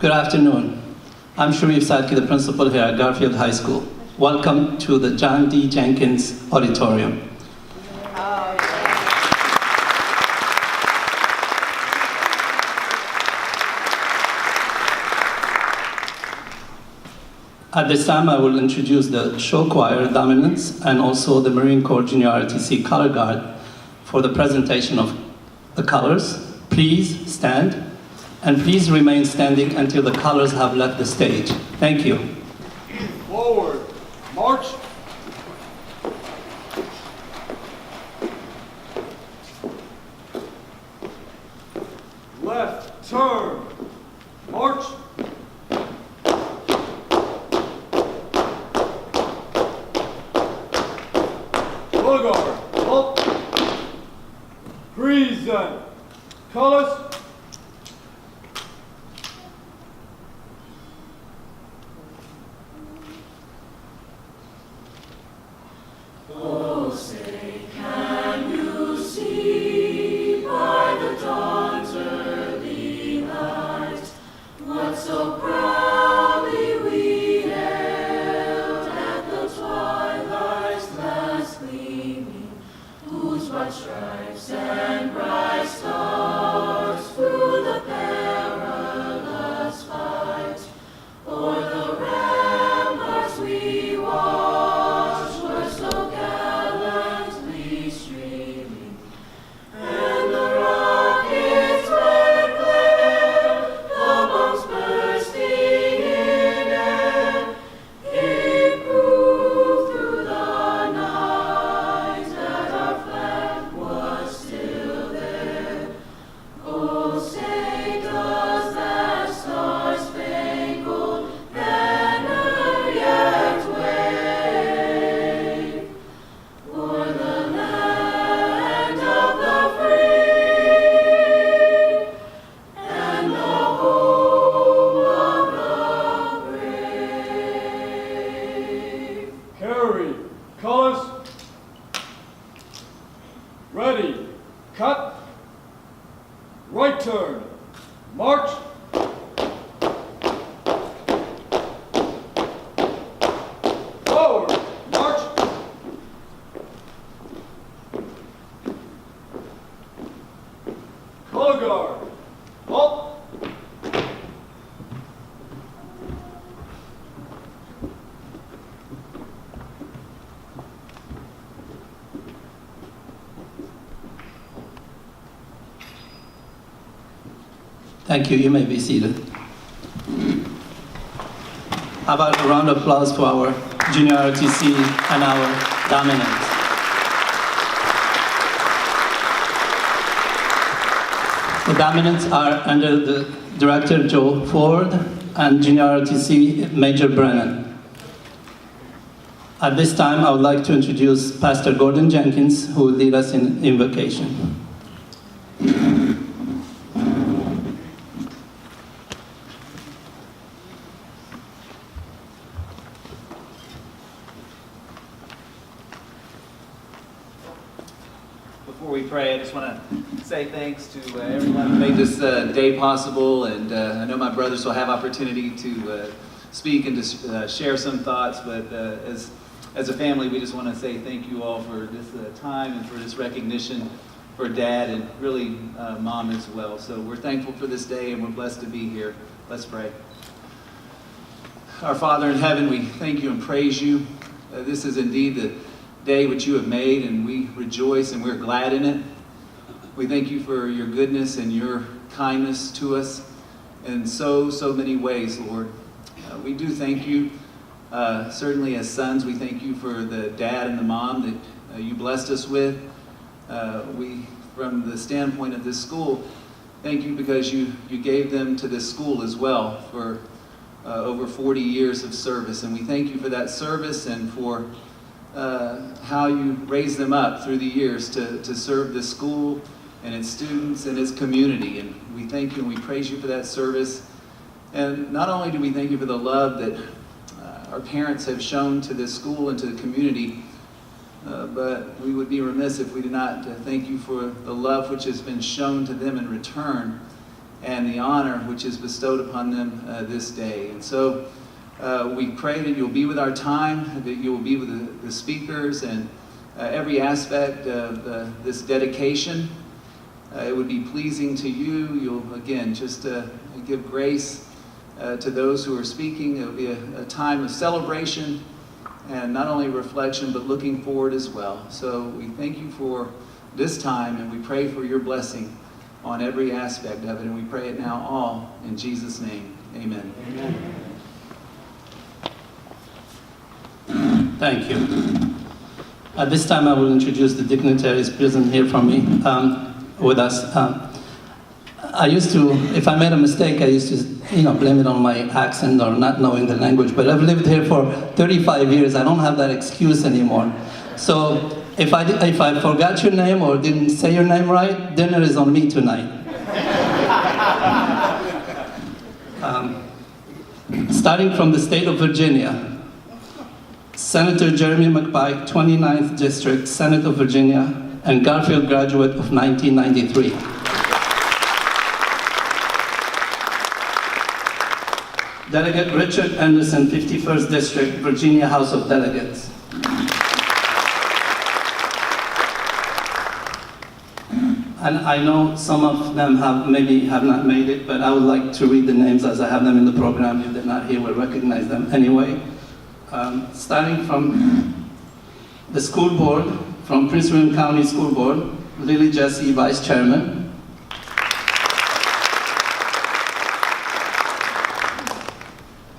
Good afternoon. I'm Sharif Sadki, the principal here at Gar-Field High School. Welcome to the John D. Jenkins Auditorium. At this time, I will introduce the show choir Dominance and also the Marine Corps Junior ROTC Color Guard for the presentation of the colors. Please stand, and please remain standing until the colors have left the stage. Thank you. Forward, march. Left, turn, march. Color guard, halt. Present. Colors. Oh, say, can you see by the dawn's early light what so proudly we hailed at the twilight's last gleaming, whose bright stripes and bright stars through the perilous fight o'er the ramparts we watched were so gallantly streaming, and the rocket's red glare, the bombs bursting in air, gave proof through the night that our flag was still there. Oh, say does that star-spangled banner yet wave o'er the land of the free and the home of the brave? Carry. Colors. Ready. Cut. Right turn. March. Forward. March. Color guard. Halt. Thank you. You may be seated. How about a round of applause for our Junior ROTC and our Dominance. The Dominants are under the Director Joe Ford and Junior ROTC Major Brennan. At this time, I would like to introduce Pastor Gordon Jenkins, who will lead us in invocation. Before we pray, I just want to say thanks to everyone who made this day possible, and I know my brothers will have opportunity to speak and to share some thoughts, but as a family, we just want to say thank you all for this time and for this recognition for Dad and really Mom as well. So we're thankful for this day, and we're blessed to be here. Let's pray. Our Father in heaven, we thank you and praise you. This is indeed the day which you have made, and we rejoice and we're glad in it. We thank you for your goodness and your kindness to us in so many ways, Lord. We do thank you, certainly as sons. We thank you for the dad and the mom that you blessed us with. We, from the standpoint of this school, thank you because you gave them to this school as well for over 40 years of service. And we thank you for that service and for how you raised them up through the years to serve this school and its students and its community. And we thank you and we praise you for that service. And not only do we thank you for the love that our parents have shown to this school and to the community, but we would be remiss if we did not thank you for the love which has been shown to them in return and the honor which is bestowed upon them this day. And so we pray that you'll be with our time, that you'll be with the speakers and every aspect of this dedication. It would be pleasing to you. You'll, again, just give grace to those who are speaking. It will be a time of celebration and not only reflection, but looking forward as well. So we thank you for this time, and we pray for your blessing on every aspect of it, and we pray it now all in Jesus' name. Amen. Amen. Thank you. At this time, I will introduce the dignitaries present here from me, with us. I used to, if I made a mistake, I used to, blame it on my accent or not knowing the language. But I've lived here for 35 years. I don't have that excuse anymore. So if I forgot your name or didn't say your name right, dinner is on me tonight. Starting from the state of Virginia, Senator Jeremy McPike, 29th District, Senate of Virginia, and Gar-Field graduate of 1993. Delegate Richard Anderson, 51st District, Virginia House of Delegates. And I know some of them maybe have not made it, but I would like to read the names as I have them in the program. If they're not here, we'll recognize them anyway. Starting from the school board, from Prince William County School Board, Lily Jesse, Vice Chairman.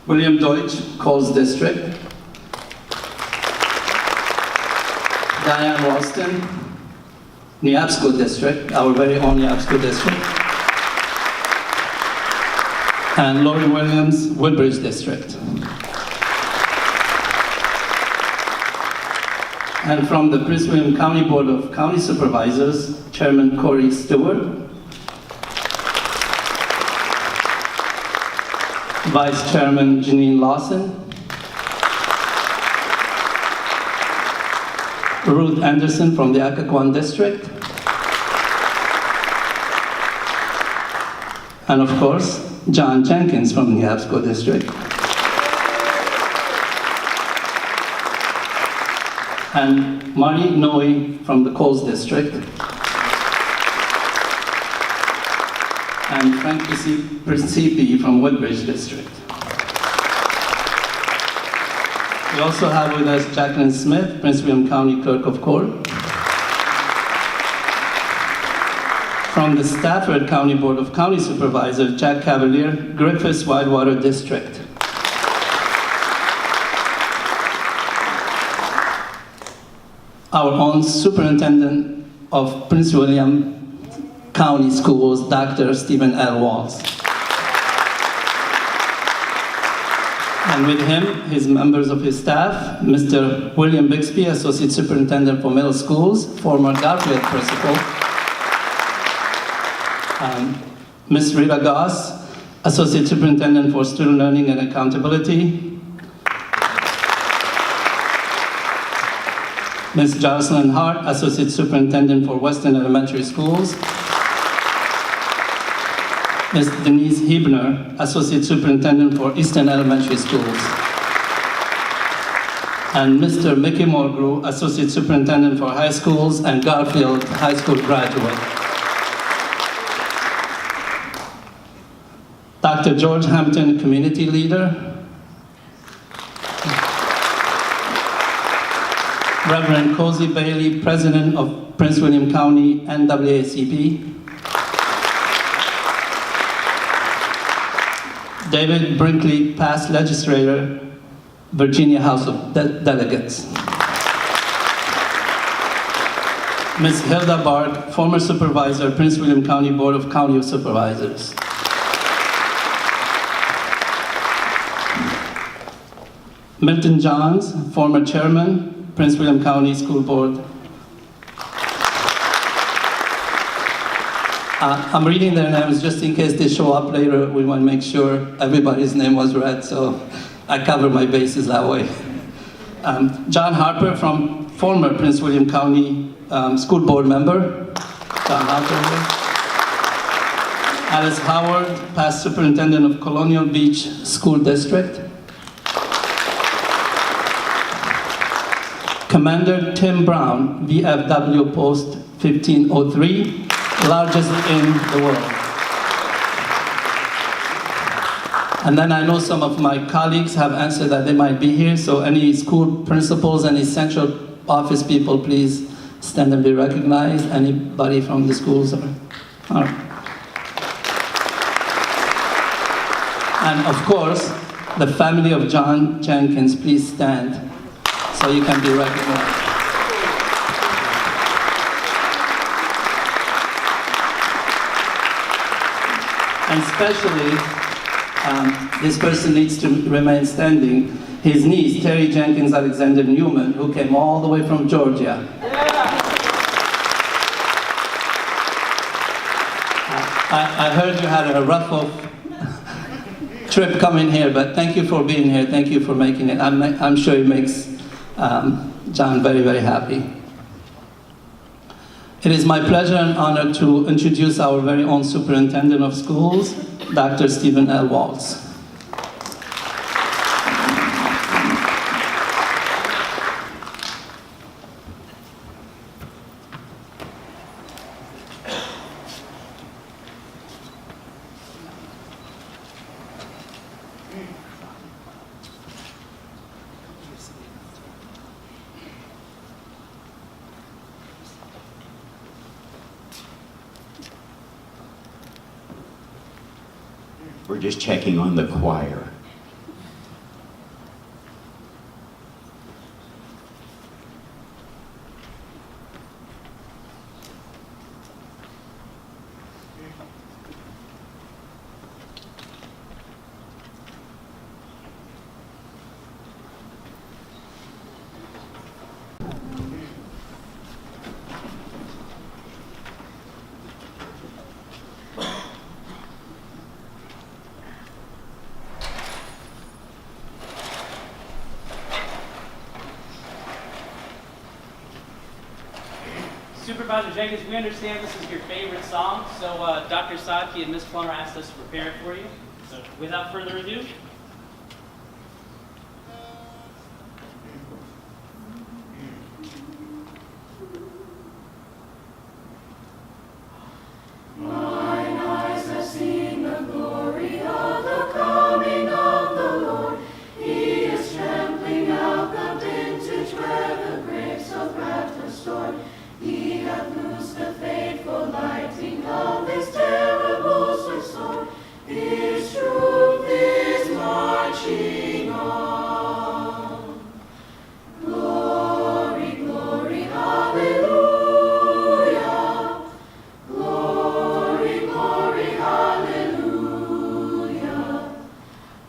William Deutsch, Coles District. Diane Ralston, Neabsco District, our very own Neabsco District. And Lori Williams, Woodbridge District. And from the Prince William County Board of County Supervisors, Chairman Corey Stewart. Vice Chairman Janine Lawson. Ruth Anderson from the Occoquan District. And of course, John Jenkins from the Neabsco District. And Marty Noe from the Coles District. And Frank Principi from Woodbridge District. We also have with us Jacqueline Smith, Prince William County Clerk of Court. From the Stafford County Board of County Supervisors, Jack Cavalier, Griffiths Whitewater District. Our own Superintendent of Prince William County Schools, Dr. Steven Walts. And with him, his members of his staff, Mr. William Bixby, Associate Superintendent for Middle Schools, former Gar-Field Principal. Ms. Rita Goss, Associate Superintendent for Student Learning and Accountability. Ms. Jocelyn Hart, Associate Superintendent for Western Elementary Schools. Ms. Denise Hebner, Associate Superintendent for Eastern Elementary Schools. And Mr. Mickey Mulgrew, Associate Superintendent for High Schools and Gar-Field High School graduate. Dr. George Hampton, Community Leader. Reverend Cozy Bailey, President of Prince William County NAACP. David Brinkley, past legislator, Virginia House of Delegates. Ms. Hilda Bark, former supervisor, Prince William County Board of County Supervisors. Milton Johns, former chairman, Prince William County School Board. I'm reading their names just in case they show up later. We want to make sure everybody's name was read, so I cover my bases that way. John Harper, from former Prince William County School Board member. John Harper. Alice Howard, past superintendent of Colonial Beach School District. Commander Tim Brown, VFW Post 1503, largest in the world. And then I know some of my colleagues have answered that they might be here, so any school principals, any central office people, please stand and be recognized. Anybody from the schools? All right. And of course, the family of John Jenkins, please stand so you can be recognized. And especially, this person needs to remain standing. His niece, Terry Jenkins Alexander Newman, who came all the way from Georgia. I heard you had a rough trip coming here, but thank you for being here. Thank you for making it. I'm sure it makes John very, very happy. It is my pleasure and honor to introduce our very own Superintendent of Schools, Dr. Steven L. Walts. We're just checking on the choir. Supervisor Jenkins, we understand this is your favorite song, so Dr. Sadki and Ms. Plummer asked us to prepare it for you. So without further ado, Mine eyes have seen the glory of the coming of the Lord. He is trampling out the vintage where the grapes of wrath restored. He hath loosed the fateful lightning of his terrible swift sword. His truth is marching on. Glory, glory, hallelujah. Glory, glory, hallelujah.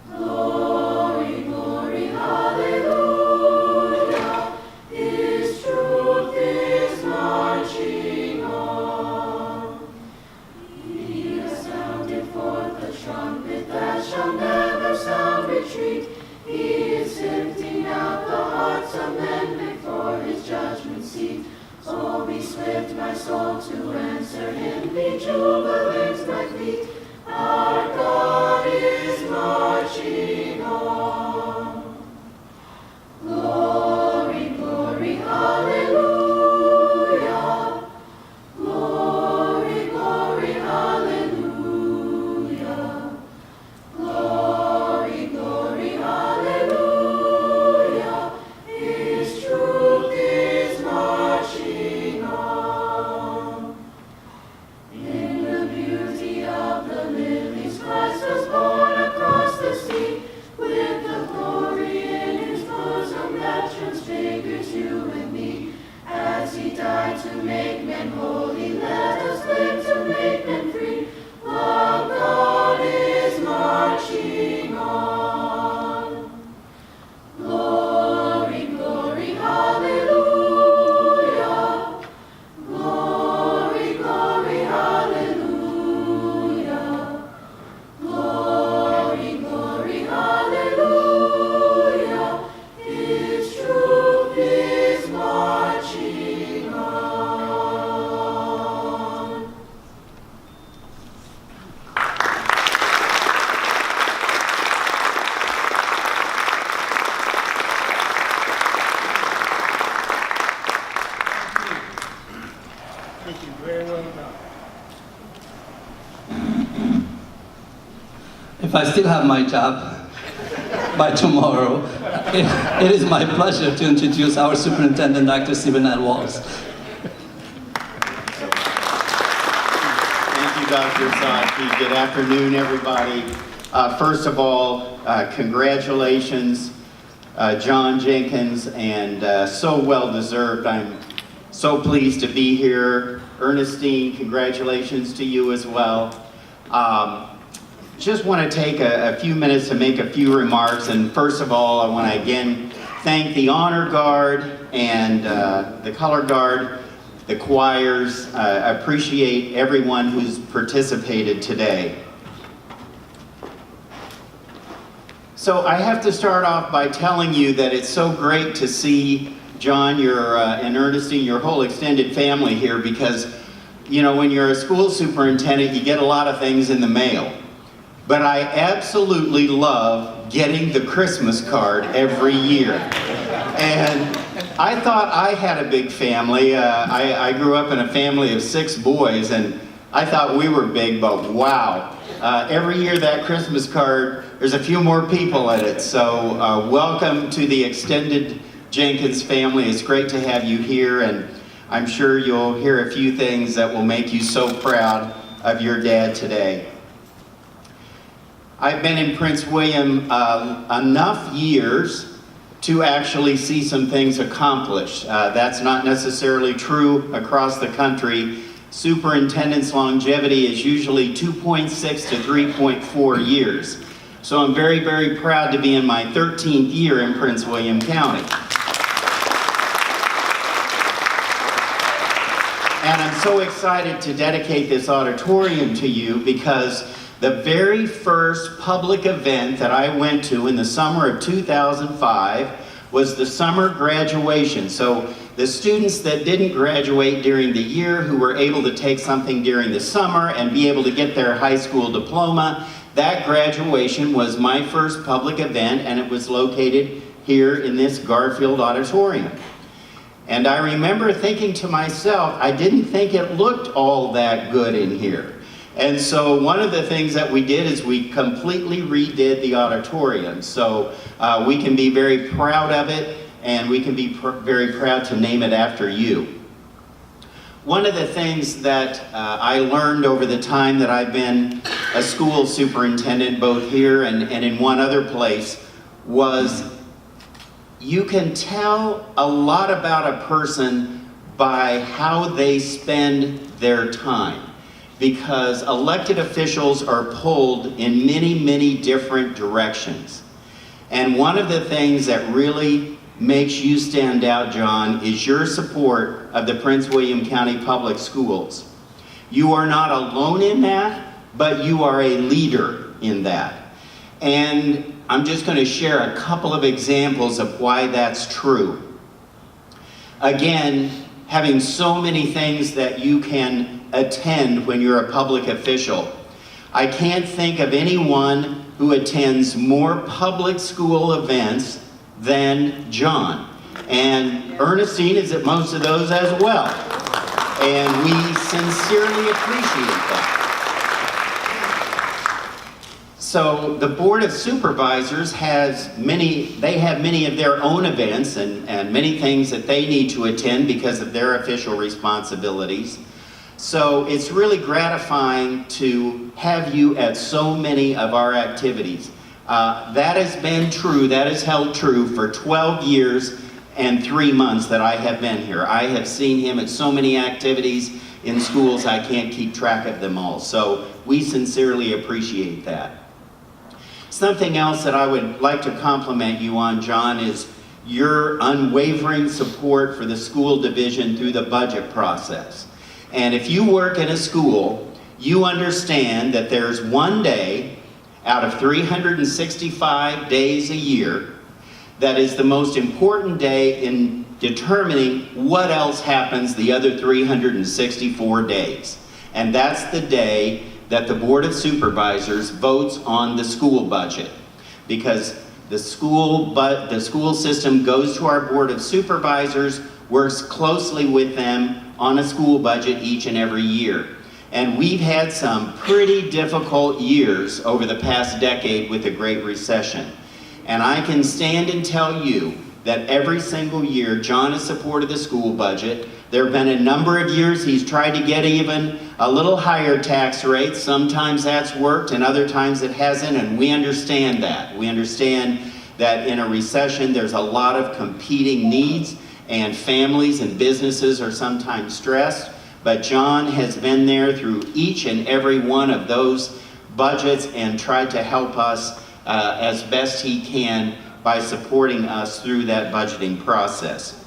Glory, glory, hallelujah. His truth is marching on. He has sounded forth the trumpet that shall never sound retreat. He is sifting out the hearts of men before his judgment seat. Oh, be swift, my soul, to answer him. Be jubilant, my feet. Our God is marching on. Glory, glory, hallelujah. Glory, glory, hallelujah. Glory, glory, hallelujah. His truth is marching on. In the beauty of the lilies, Christ was born across the sea, with the glory in his bosom that transfigures you and me. As he died to make men holy, let us live to make men free, while God is marching on. Glory, glory, hallelujah. Glory, glory, hallelujah. Glory, glory, hallelujah. His truth is marching on. Thank you. Very well done. If I still have my job by tomorrow, it is my pleasure to introduce our superintendent, Dr. Steven Walts. Thank you, Dr. Zaki. Good afternoon, everybody. First of all, congratulations, John Jenkins, and so well deserved. I'm so pleased to be here. Ernestine, congratulations to you as well. Just want to take a few minutes to make a few remarks. And first of all, I want to again thank the Honor Guard and the Color Guard, the choirs. I appreciate everyone who's participated today. So I have to start off by telling you that it's so great to see John, and Ernestine, your whole extended family here, because, you know, when you're a school superintendent, you get a lot of things in the mail. But I absolutely love getting the Christmas card every year. And I thought I had a big family. I grew up in a family of 6 boys, and I thought we were big, but wow. Every year that Christmas card, there's a few more people in it. So welcome to the extended Jenkins family. It's great to have you here, and I'm sure you'll hear a few things that will make you so proud of your dad today. I've been in Prince William enough years to actually see some things accomplished. That's not necessarily true across the country. Superintendent's longevity is usually 2.6 to 3.4 years. So I'm very, very proud to be in my 13th year in Prince William County. And I'm so excited to dedicate this auditorium to you because the very first public event that I went to in the summer of 2005 was the summer graduation. So the students that didn't graduate during the year, who were able to take something during the summer and be able to get their high school diploma, that graduation was my first public event, and it was located here in this Gar-Field auditorium. And I remember thinking to myself, I didn't think it looked all that good in here. And so one of the things that we did is we completely redid the auditorium. So we can be very proud of it, and we can be very proud to name it after you. One of the things that I learned over the time that I've been a school superintendent, both here and in one other place, was you can tell a lot about a person by how they spend their time. Because elected officials are pulled in many, many different directions. And one of the things that really makes you stand out, John, is your support of the Prince William County Public Schools. You are not alone in that, but you are a leader in that. And I'm just going to share a couple of examples of why that's true. Again, having so many things that you can attend when you're a public official. I can't think of anyone who attends more public school events than John. And Ernestine is at most of those as well. And we sincerely appreciate that. So the Board of Supervisors have many of their own events and many things that they need to attend because of their official responsibilities. So it's really gratifying to have you at so many of our activities. That has been true, that has held true for 12 years and 3 months that I have been here. I have seen him at so many activities in schools I can't keep track of them all. So we sincerely appreciate that. Something else that I would like to compliment you on, John, is your unwavering support for the school division through the budget process. And if you work in a school, you understand that there's one day out of 365 days a year that is the most important day in determining what else happens the other 364 days. And that's the day that the Board of Supervisors votes on the school budget. Because the school system goes to our Board of Supervisors, works closely with them on a school budget each and every year. And we've had some pretty difficult years over the past decade with the Great Recession. And I can stand and tell you that every single year John has supported the school budget. There have been a number of years he's tried to get even a little higher tax rates. Sometimes that's worked and other times it hasn't, and we understand that. We understand that in a recession there's a lot of competing needs and families and businesses are sometimes stressed. But John has been there through each and every one of those budgets and tried to help us as best he can by supporting us through that budgeting process.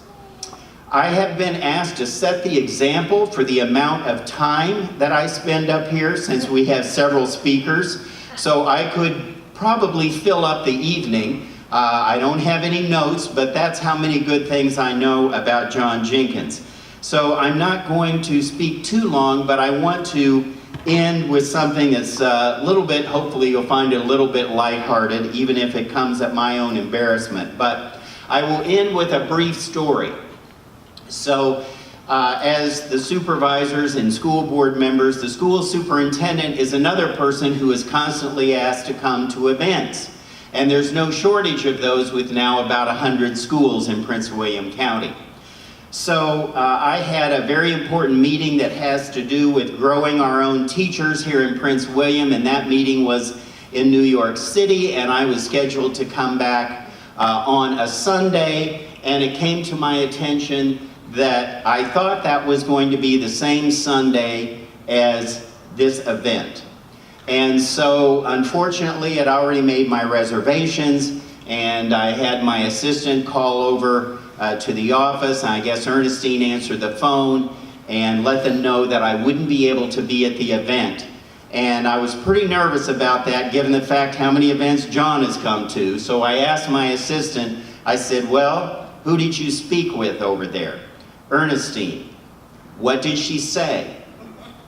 I have been asked to set the example for the amount of time that I spend up here since we have several speakers. So I could probably fill up the evening. I don't have any notes, but that's how many good things I know about John Jenkins. So I'm not going to speak too long, but I want to end with something that's a little bit, hopefully you'll find it a little bit lighthearted, even if it comes at my own embarrassment. But I will end with a brief story. So as the supervisors and school board members, the school superintendent is another person who is constantly asked to come to events. And there's no shortage of those with now about 100 schools in Prince William County. So I had a very important meeting that has to do with growing our own teachers here in Prince William, and that meeting was in New York City, and I was scheduled to come back on a Sunday, and it came to my attention that I thought that was going to be the same Sunday as this event. And so unfortunately I'd already made my reservations, and I had my assistant call over to the office, and I guess Ernestine answered the phone and let them know that I wouldn't be able to be at the event. And I was pretty nervous about that given the fact how many events John has come to. So I asked my assistant, I said, well, who did you speak with over there? Ernestine. What did she say?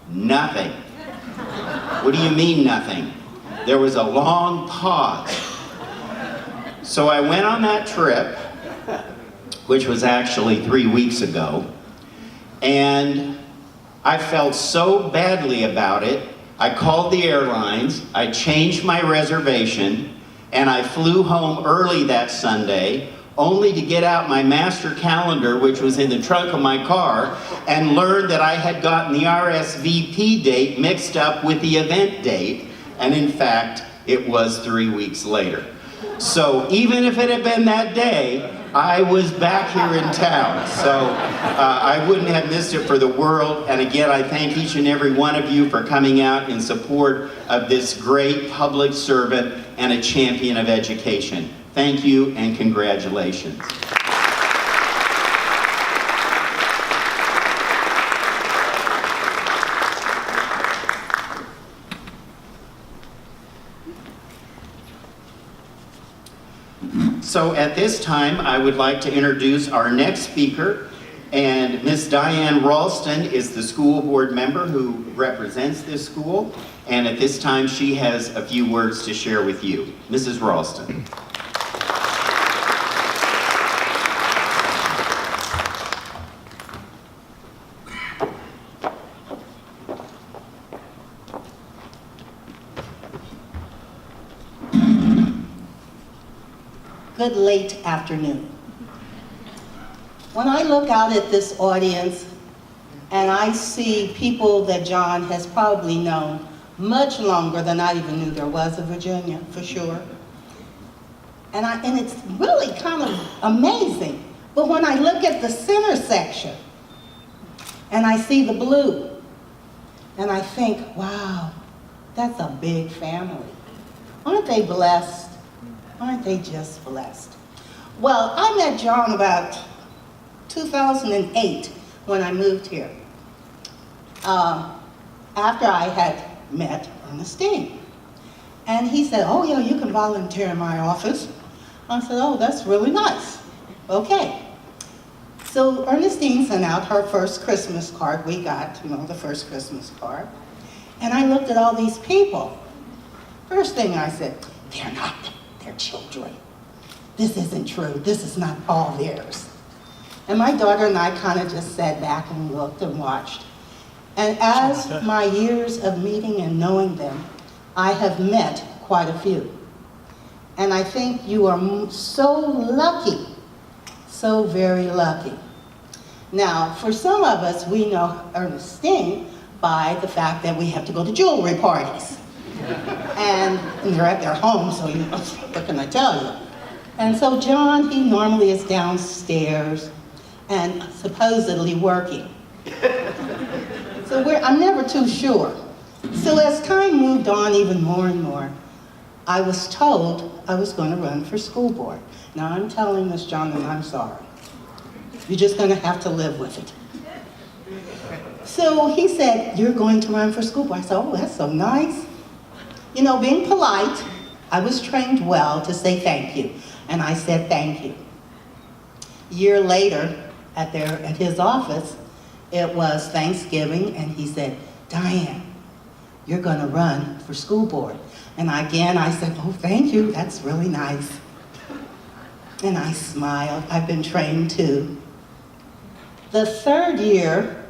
Nothing. What do you mean nothing? There was a long pause. So I went on that trip, which was actually 3 weeks ago, and I felt so badly about it. I called the airlines, I changed my reservation, and I flew home early that Sunday, only to get out my master calendar, which was in the trunk of my car, and learn that I had gotten the RSVP date mixed up with the event date, and in fact, it was 3 weeks later. So even if it had been that day, I was back here in town, so I wouldn't have missed it for the world. And again, I thank each and every one of you for coming out in support of this great public servant and a champion of education. Thank you and congratulations. So at this time, I would like to introduce our next speaker, and Miss Diane Ralston is the school board member who represents this school, and at this time she has a few words to share with you. Mrs. Ralston. Good late afternoon. When I look out at this audience and I see people that John has probably known much longer than I even knew there was a Virginia, for sure. And it's really kind of amazing. But when I look at the center section and I see the blue, and I think, wow, that's a big family. Aren't they blessed? Aren't they just blessed? Well, I met John about 2008 when I moved here. After I had met Ernestine. And he said, oh yeah, you can volunteer in my office. I said, oh, that's really nice. Okay. So Ernestine sent out her first Christmas card. We got, the first Christmas card. And I looked at all these people. First thing I said, they're not their children. This isn't true. This is not all theirs. And my daughter and I kind of just sat back and looked and watched. And as my years of meeting and knowing them, I have met quite a few. And I think you are so lucky, so very lucky. Now, for some of us, we know Ernestine by the fact that we have to go to jewelry parties. And they're at their home, so you know, what can I tell you? And so John, he normally is downstairs and supposedly working. So I'm never too sure. So as time moved on even more and more, I was told I was going to run for school board. Now I'm telling Miss John that I'm sorry. You're just going to have to live with it. So he said, you're going to run for school board. I said, oh, that's so nice. You know, being polite, I was trained well to say thank you. And I said thank you. A year later, at his office, it was Thanksgiving, and he said, Diane, you're going to run for school board. And again, I said, oh, thank you, that's really nice. And I smiled. I've been trained too. The third year,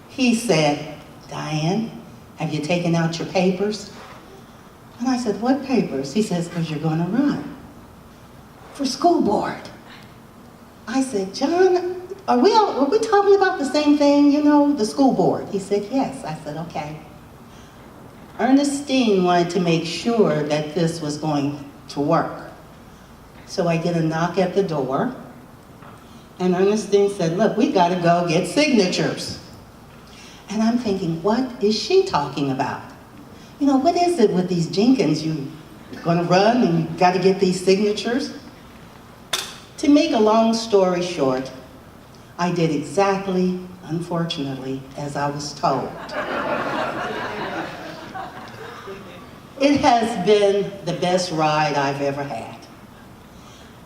he said, Diane, have you taken out your papers? And I said, what papers? He says, because you're going to run for school board. I said, John, are we talking about the same thing, you know, the school board? He said, yes. I said, okay. Ernestine wanted to make sure that this was going to work. So I get a knock at the door, and Ernestine said, look, we got to go get signatures. And I'm thinking, what is she talking about? You know, what is it with these Jenkins? You're going to run and you got to get these signatures? To make a long story short, I did exactly, unfortunately, as I was told. It has been the best ride I've ever had.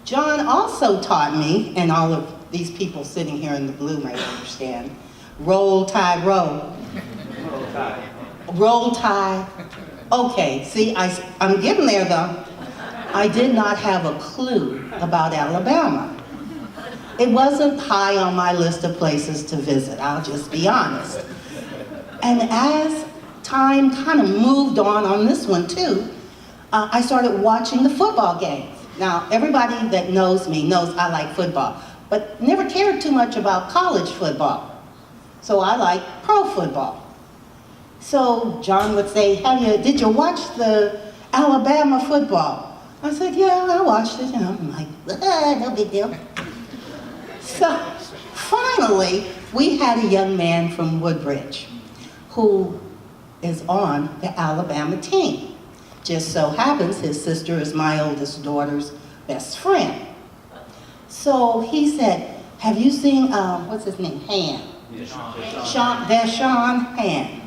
John also taught me, and all of these people sitting here in the blue may understand, roll, tide, roll. Roll Tide. Roll, tide. Okay, see, I'm getting there though. I did not have a clue about Alabama. It wasn't high on my list of places to visit, I'll just be honest. And as time kind of moved on this one too, I started watching the football games. Now, everybody that knows me knows I like football, but never cared too much about college football. So I like pro football. So John would say, did you watch the Alabama football? I said, yeah, I watched it. You know, I'm like, no big deal. So finally, we had a young man from Woodbridge who is on the Alabama team. Just so happens his sister is my oldest daughter's best friend. So he said, have you seen, what's his name, Han? Deshaun Han.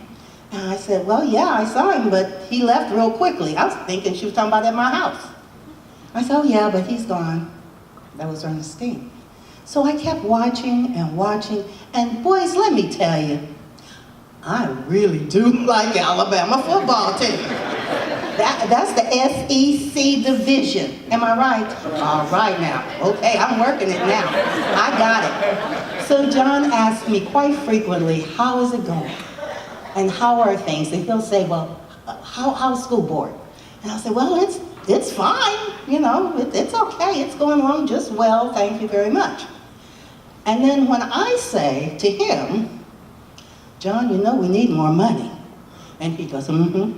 And I said, well, yeah, I saw him, but he left real quickly. I was thinking she was talking about at my house. I said, oh yeah, but he's gone. That was Ernestine. So I kept watching and watching, and boys, let me tell you, I really do like the Alabama football team. That's the SEC division. Am I right? All right now. Okay, I'm working it now. I got it. So John asked me quite frequently, how is it going? And how are things? And he'll say, well, how's school board? And I'll say, well, it's fine. You know, it's okay. It's going along just well. Thank you very much. And then when I say to him, John, you know, we need more money. And he goes, mm-hmm.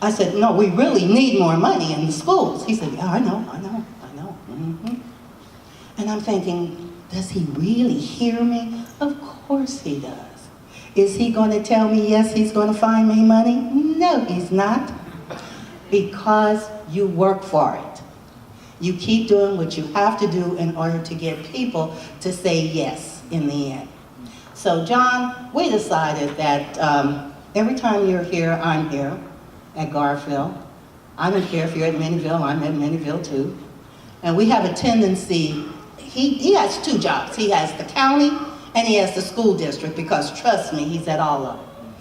I said, no, we really need more money in the schools. He said, yeah, I know. Mm-hmm. And I'm thinking, does he really hear me? Of course he does. Is he going to tell me, yes, he's going to find me money? No, he's not. Because you work for it. You keep doing what you have to do in order to get people to say yes in the end. So John, we decided that every time you're here, I'm here at Gar-Field. I don't care if you're at Minnieville, I'm at Minnieville too. And we have a tendency, he has two jobs. He has the county and he has the school district, because trust me, he's at all of them.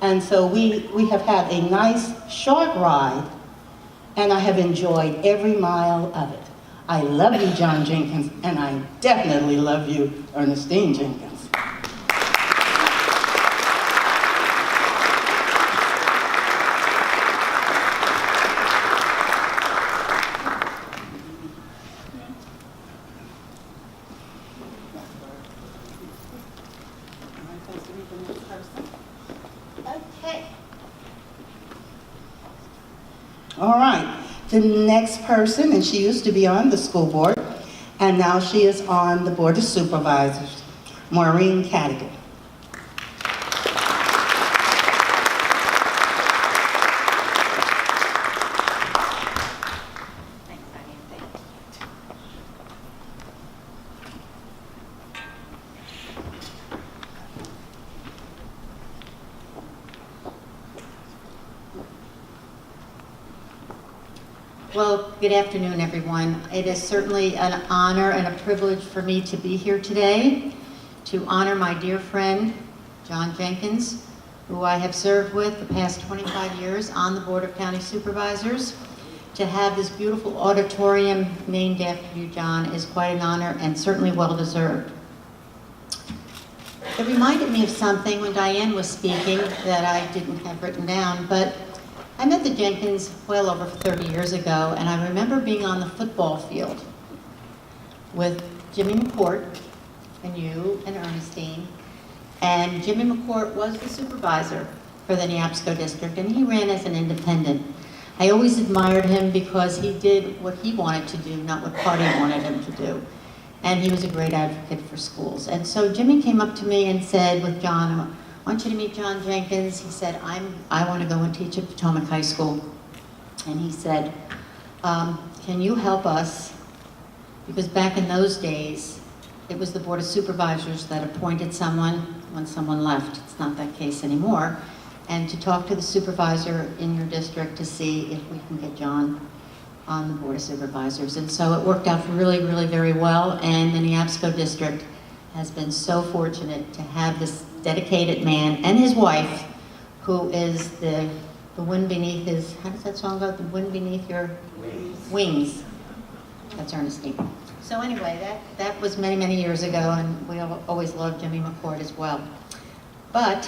And so we have had a nice short ride, and I have enjoyed every mile of it. I love you, John Jenkins, and I definitely love you, Ernestine Jenkins. Okay. All right, the next person, and she used to be on the school board, and now she is on the Board of Supervisors, Maureen Cadigan. Well, good afternoon, everyone. It is certainly an honor and a privilege for me to be here today to honor my dear friend, John Jenkins, who I have served with the past 25 years on the Board of County Supervisors. To have this beautiful auditorium named after you, John, is quite an honor and certainly well-deserved. It reminded me of something when Diane was speaking that I didn't have written down, but I met the Jenkins well over 30 years ago, and I remember being on the football field with Jimmy McCourt and you and Ernestine, and Jimmy McCourt was the supervisor for the Neabsco district, and he ran as an independent. I always admired him because he did what he wanted to do, not what party wanted him to do, and he was a great advocate for schools. And so Jimmy came up to me and said, with John, I want you to meet John Jenkins. He said, I want to go and teach at Potomac High School. And he said, can you help us? Because back in those days, it was the Board of Supervisors that appointed someone when someone left. It's not that case anymore. And to talk to the supervisor in your district to see if we can get John on the Board of Supervisors. And so it worked out really, really very well. And the Neabsco district has been so fortunate to have this dedicated man and his wife, who is the wind beneath his, how does that song go? The wind beneath your wings. That's Ernestine. So anyway, that was many, many years ago, and we always loved Jimmy McCourt as well. But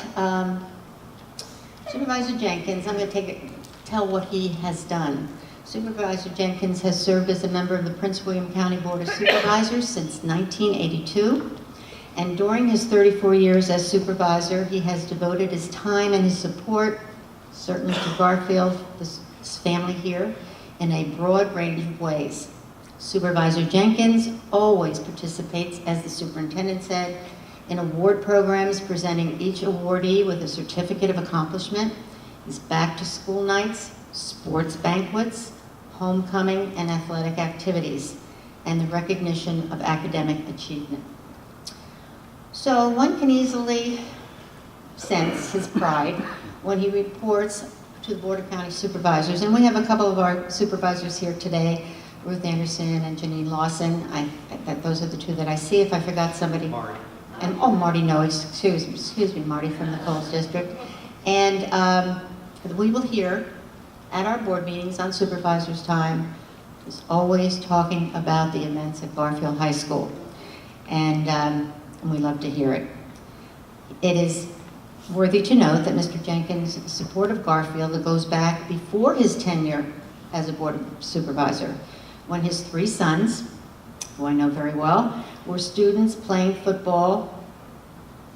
Supervisor Jenkins, I'm going to tell what he has done. Supervisor Jenkins has served as a member of the Prince William County Board of Supervisors since 1982. And during his 34 years as supervisor, he has devoted his time and his support, certainly to Gar-Field, his family here, in a broad range of ways. Supervisor Jenkins always participates, as the superintendent said, in award programs, presenting each awardee with a certificate of accomplishment. His back-to-school nights, sports banquets, homecoming, and athletic activities, and the recognition of academic achievement. So one can easily sense his pride when he reports to the Board of County Supervisors. And we have a couple of our supervisors here today, Ruth Anderson and Janine Lawson. Those are the two that I see. If I forgot somebody. Marty. And, oh, Marty, no, excuse me, Marty from the Coles District. And we will hear at our board meetings on supervisors' time, is always talking about the events at Gar-Field High School. And we love to hear it. It is worthy to note that Mr. Jenkins' support of Gar-Field goes back before his tenure as a Board of Supervisor, when his three sons, who I know very well, were students playing football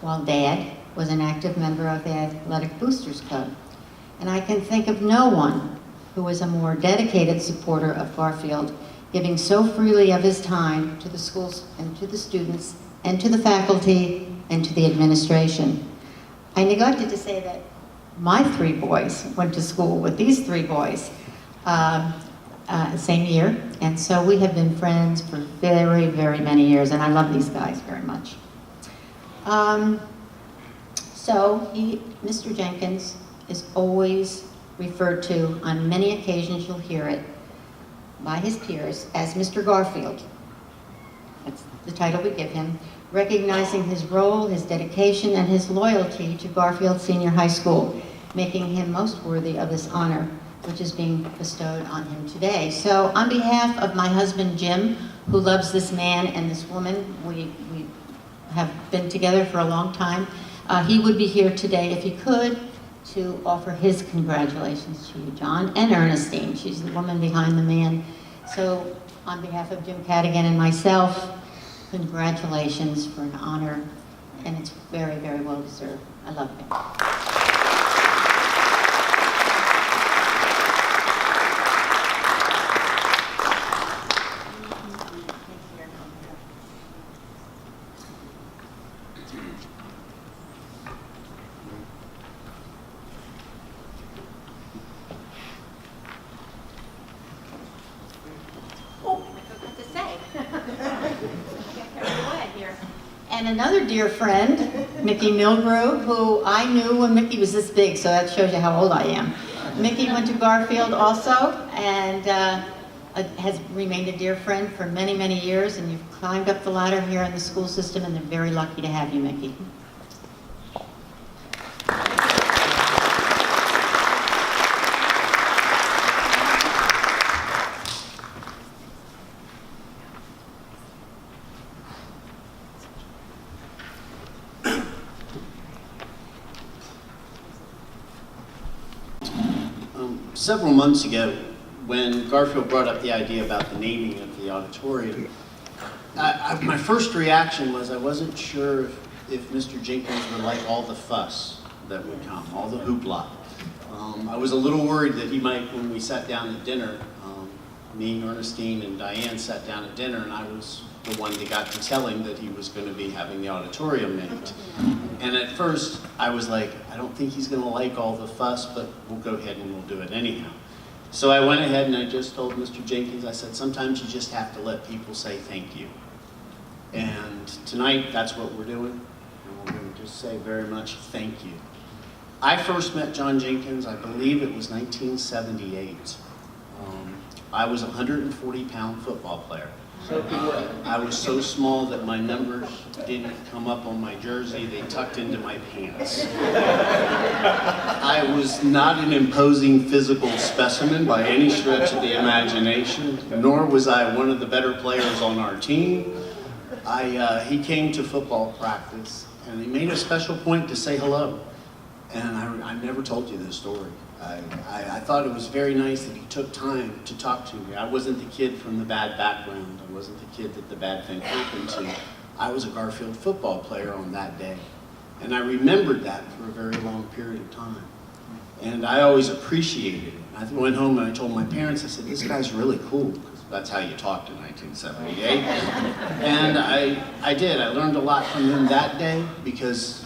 while Dad was an active member of the Athletic Boosters Club. And I can think of no one who was a more dedicated supporter of Gar-Field, giving so freely of his time to the schools and to the students and to the faculty and to the administration. I neglected to say that my three boys went to school with these three boys same year, and so we have been friends for very, very many years, and I love these guys very much. Mr. Jenkins is always referred to, on many occasions you'll hear it, by his peers as Mr. Gar-Field. That's the title we give him, recognizing his role, his dedication, and his loyalty to Gar-Field Senior High School, making him most worthy of this honor which is being bestowed on him today. So on behalf of my husband Jim, who loves this man and this woman, we have been together for a long time, he would be here today if he could to offer his congratulations to you, John, and Ernestine. She's the woman behind the man. So on behalf of Jim Cadigan and myself, congratulations for an honor, and it's very, very well deserved. I love you. And another dear friend, Mickey Milgrew, who I knew when Mickey was this big, so that shows you how old I am. Mickey went to Gar-Field also, and has remained a dear friend for many, many years, and you've climbed up the ladder here in the school system, and they're very lucky to have you, Mickey. Several months ago, when Gar-Field brought up the idea about the naming of the auditorium, my first reaction was I wasn't sure if Mr. Jenkins would like all the fuss that would come, all the hoopla. I was a little worried that he might, when we sat down at dinner, me, Ernestine, and Diane sat down at dinner, and I was the one that got to tell him that he was going to be having the auditorium named. And at first, I was like, I don't think he's going to like all the fuss, but we'll go ahead and we'll do it anyhow. So I went ahead and I just told Mr. Jenkins, I said, sometimes you just have to let people say thank you. And tonight, that's what we're doing. And we're going to just say very much thank you. I first met John Jenkins, I believe it was 1978. I was a 140-pound football player. I was so small that my numbers didn't come up on my jersey, they tucked into my pants. I was not an imposing physical specimen by any stretch of the imagination, nor was I one of the better players on our team. He came to football practice, and he made a special point to say hello. And I never told you this story. I thought it was very nice that he took time to talk to me. I wasn't the kid from the bad background. I wasn't the kid that the bad thing happened to. I was a Gar-Field football player on that day. And I remembered that for a very long period of time. And I always appreciated it. I went home and I told my parents, I said, this guy's really cool, because that's how you talked in 1978. And I did. I learned a lot from him that day because,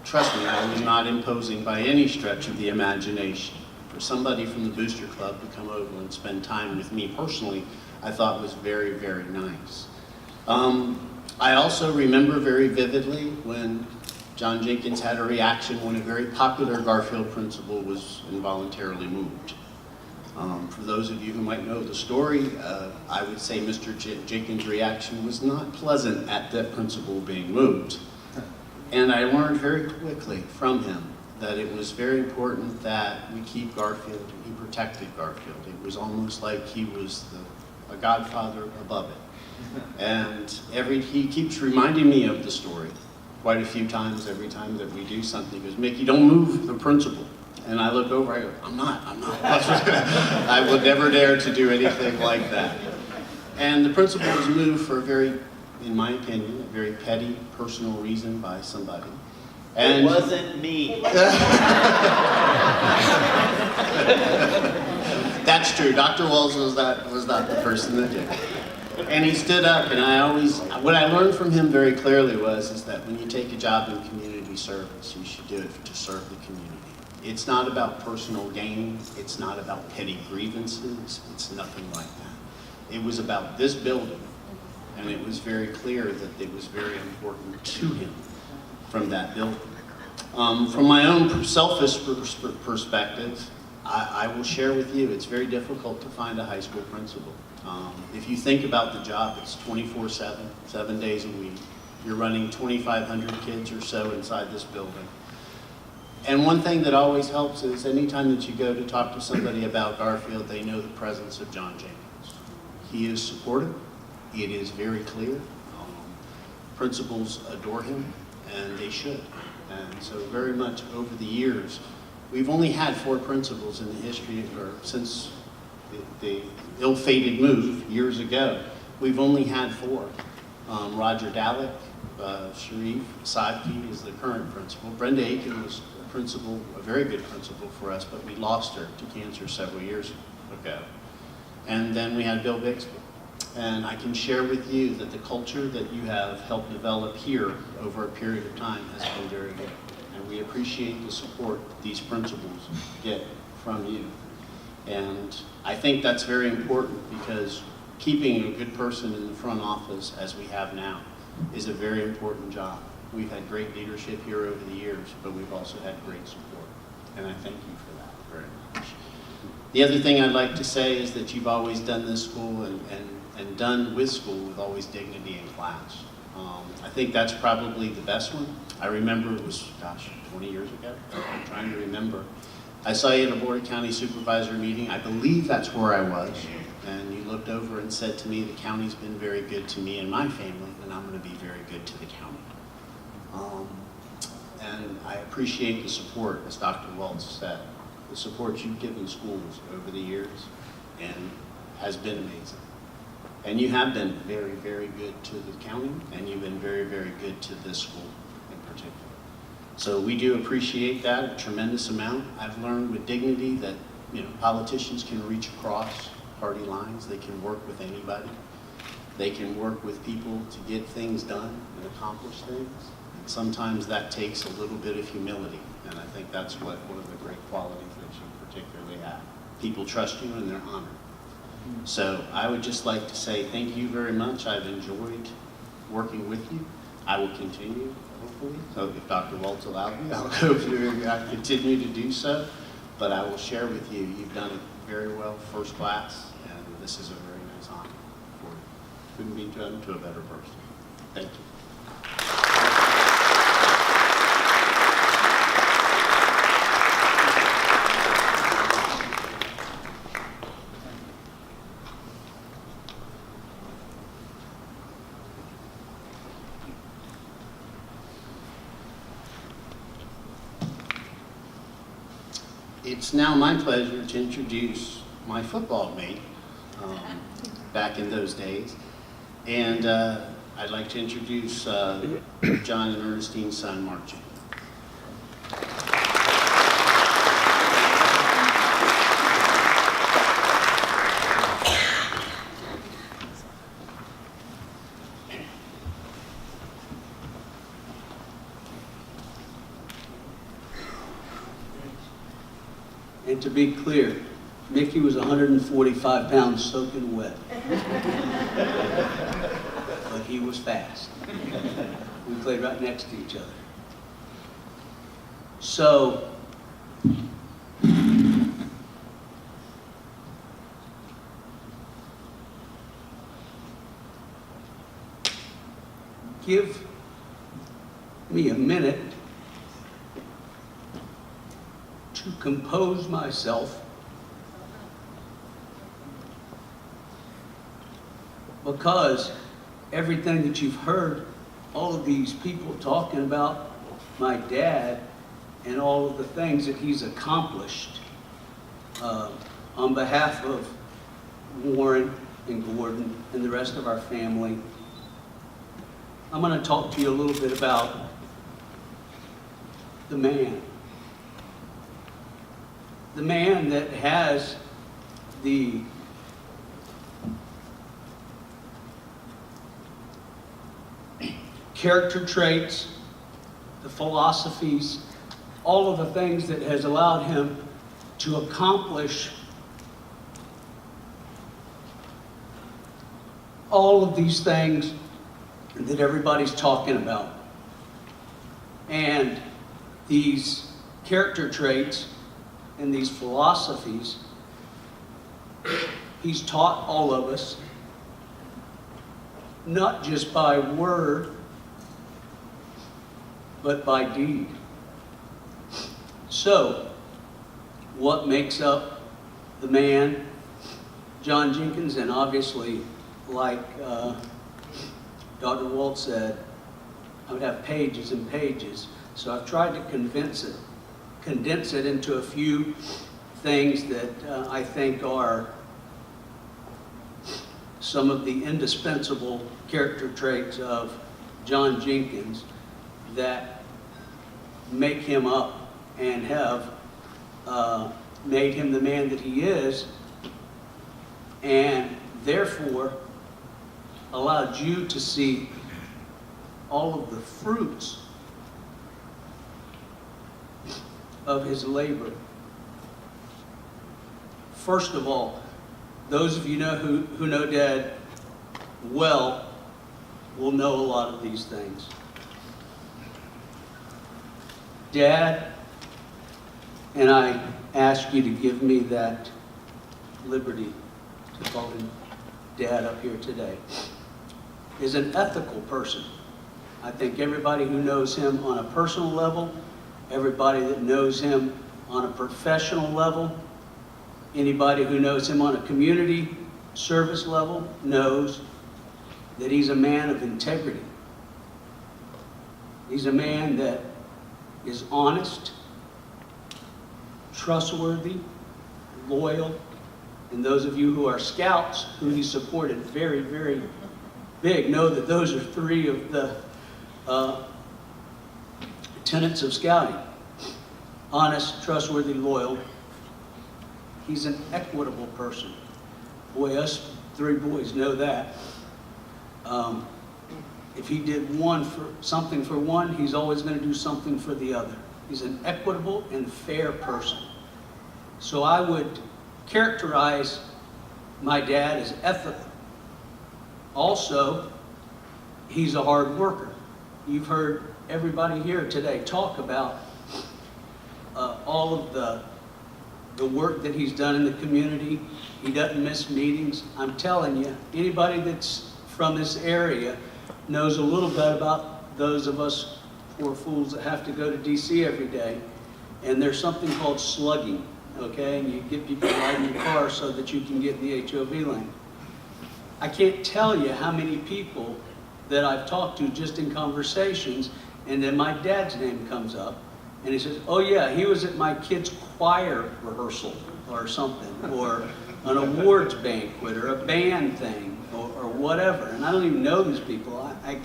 trust me, I was not imposing by any stretch of the imagination. For somebody from the Booster Club to come over and spend time with me personally, I thought was very, very nice. I also remember very vividly when John Jenkins had a reaction when a very popular Gar-Field principal was involuntarily moved. For those of you who might know the story, I would say Mr. Jenkins' reaction was not pleasant at that principal being moved. And I learned very quickly from him that it was very important that we keep Gar-Field, and he protected Gar-Field. It was almost like he was a godfather above it. And he keeps reminding me of the story quite a few times every time that we do something. He goes, Mickey, don't move the principal. And I look over, I go, I'm not. I would never dare to do anything like that. And the principal was moved for a very, in my opinion, a very petty personal reason by somebody. And it wasn't me. That's true. Dr. Walls was not the person that did it. And he stood up, and what I learned from him very clearly is that when you take a job in community service, you should do it to serve the community. It's not about personal gain. It's not about petty grievances. It's nothing like that. It was about this building. And it was very clear that it was very important to him from that building. From my own selfish perspective, I will share with you, it's very difficult to find a high school principal. If you think about the job, it's 24/7, 7 days a week. You're running 2,500 kids or so inside this building. And one thing that always helps is anytime that you go to talk to somebody about Gar-Field, they know the presence of John Jenkins. He is supportive. It is very clear. Principals adore him, and they should. And so very much over the years, we've only had 4 principals in the history, or since the ill-fated move years ago, we've only had 4. Roger Dalek, Sharif Sadki is the current principal. Brenda Aiken was a principal, a very good principal for us, but we lost her to cancer several years ago. And then we had Bill Bixby. And I can share with you that the culture that you have helped develop here over a period of time has been very good. And we appreciate the support these principals get from you. And I think that's very important because keeping a good person in the front office, as we have now, is a very important job. We've had great leadership here over the years, but we've also had great support. And I thank you for that very much. The other thing I'd like to say is that you've always done this school and done with school with always dignity in class. I think that's probably the best one. I remember it was, 20 years ago. I'm trying to remember. I saw you at a Board of County Supervisor meeting. I believe that's where I was. And you looked over and said to me, the county's been very good to me and my family, and I'm going to be very good to the county. And I appreciate the support, as Dr. Walts said, the support you've given schools over the years and has been amazing. And you have been very, very good to the county, and you've been very, very good to this school in particular. So we do appreciate that a tremendous amount. I've learned with dignity that politicians can reach across party lines. They can work with anybody. They can work with people to get things done and accomplish things. And sometimes that takes a little bit of humility, and I think that's one of the great qualities that you particularly have. People trust you and they're honored. So I would just like to say thank you very much. I've enjoyed working with you. I will continue, hopefully. So if Dr. Walts allows me, I'll continue to do so. But I will share with you, you've done it very well, first class, and this is a very nice honor for you. Couldn't be done to a better person. Thank you. It's now my pleasure to introduce my football mate back in those days. And I'd like to introduce John and Ernestine's son, Mark Jenkins. And to be clear, Mickey was 145 pounds soaking wet. But he was fast. We played right next to each other. So, give me a minute to compose myself, because everything that you've heard, all of these people talking about my dad and all of the things that he's accomplished on behalf of Warren and Gordon and the rest of our family, I'm going to talk to you a little bit about the man. The man that has the character traits, the philosophies, all of the things that has allowed him to accomplish all of these things that everybody's talking about. And these character traits and these philosophies, he's taught all of us, not just by word, but by deed. So, what makes up the man, John Jenkins? And obviously, like Dr. Walts said, I would have pages and pages. So I've tried to condense it into a few things that I think are some of the indispensable character traits of John Jenkins that make him up and have made him the man that he is, and therefore allowed you to see all of the fruits of his labor. First of all, those of you who know Dad well will know a lot of these things. Dad, and I ask you to give me that liberty to call him Dad up here today, is an ethical person. I think everybody who knows him on a personal level, everybody that knows him on a professional level, anybody who knows him on a community service level knows that he's a man of integrity. He's a man that is honest, trustworthy, loyal, and those of you who are scouts who he supported very, very big know that those are three of the tenets of scouting. Honest, trustworthy, loyal. He's an equitable person. Boy, us three boys know that. If he did something for one, he's always going to do something for the other. He's an equitable and fair person. So I would characterize my dad as ethical. Also, he's a hard worker. You've heard everybody here today talk about all of the work that he's done in the community. He doesn't miss meetings. I'm telling you, anybody that's from this area knows a little bit about those of us poor fools that have to go to DC every day. And there's something called slugging, okay? And you get people riding your car so that you can get in the HOV lane. I can't tell you how many people that I've talked to just in conversations, and then my dad's name comes up, and he says, oh yeah, he was at my kid's choir rehearsal or something, or an awards banquet, or a band thing, or whatever. And I don't even know these people.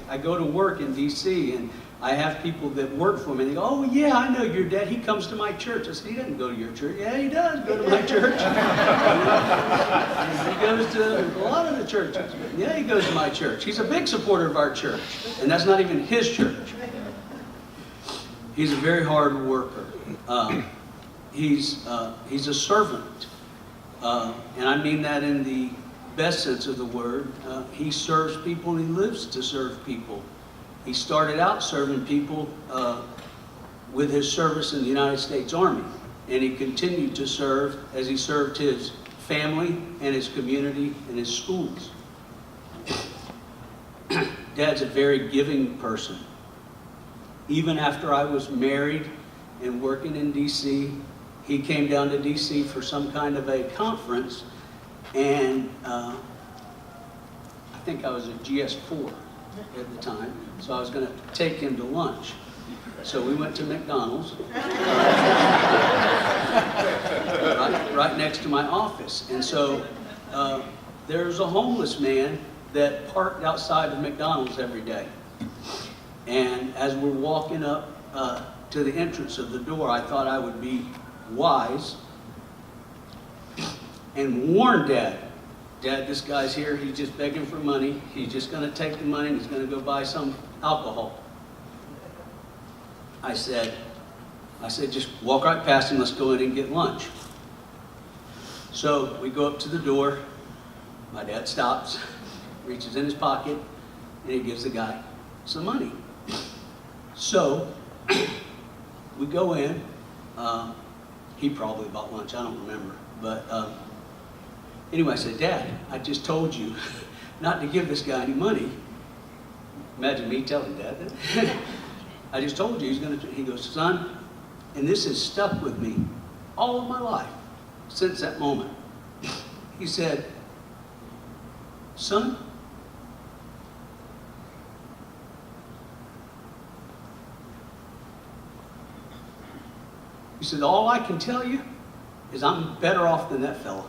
I go to work in DC, and I have people that work for me, and they go, oh yeah, I know your dad, he comes to my church. I said, he doesn't go to your church. Yeah, he does go to my church. He goes to a lot of the churches. Yeah, he goes to my church. He's a big supporter of our church, and that's not even his church. He's a very hard worker. He's a servant, and I mean that in the best sense of the word. He serves people, and he lives to serve people. He started out serving people with his service in the United States Army, and he continued to serve as he served his family and his community and his schools. Dad's a very giving person. Even after I was married and working in DC, he came down to DC for some kind of a conference, and I think I was at GS4 at the time, so I was going to take him to lunch. So we went to McDonald's, right next to my office. And so there's a homeless man that parked outside of McDonald's every day. And as we're walking up to the entrance of the door, I thought I would be wise and warn Dad. Dad, this guy's here, he's just begging for money. He's just going to take the money and he's going to go buy some alcohol. I said, just walk right past him, let's go in and get lunch. So we go up to the door. My dad stops, reaches in his pocket, and he gives the guy some money. So we go in. He probably bought lunch, I don't remember. But anyway, I said, Dad, I just told you not to give this guy any money. Imagine me telling Dad that. I just told you he's going to. He goes, son, and this has stuck with me all of my life since that moment. He said, "Son, he said, all I can tell you is I'm better off than that fella."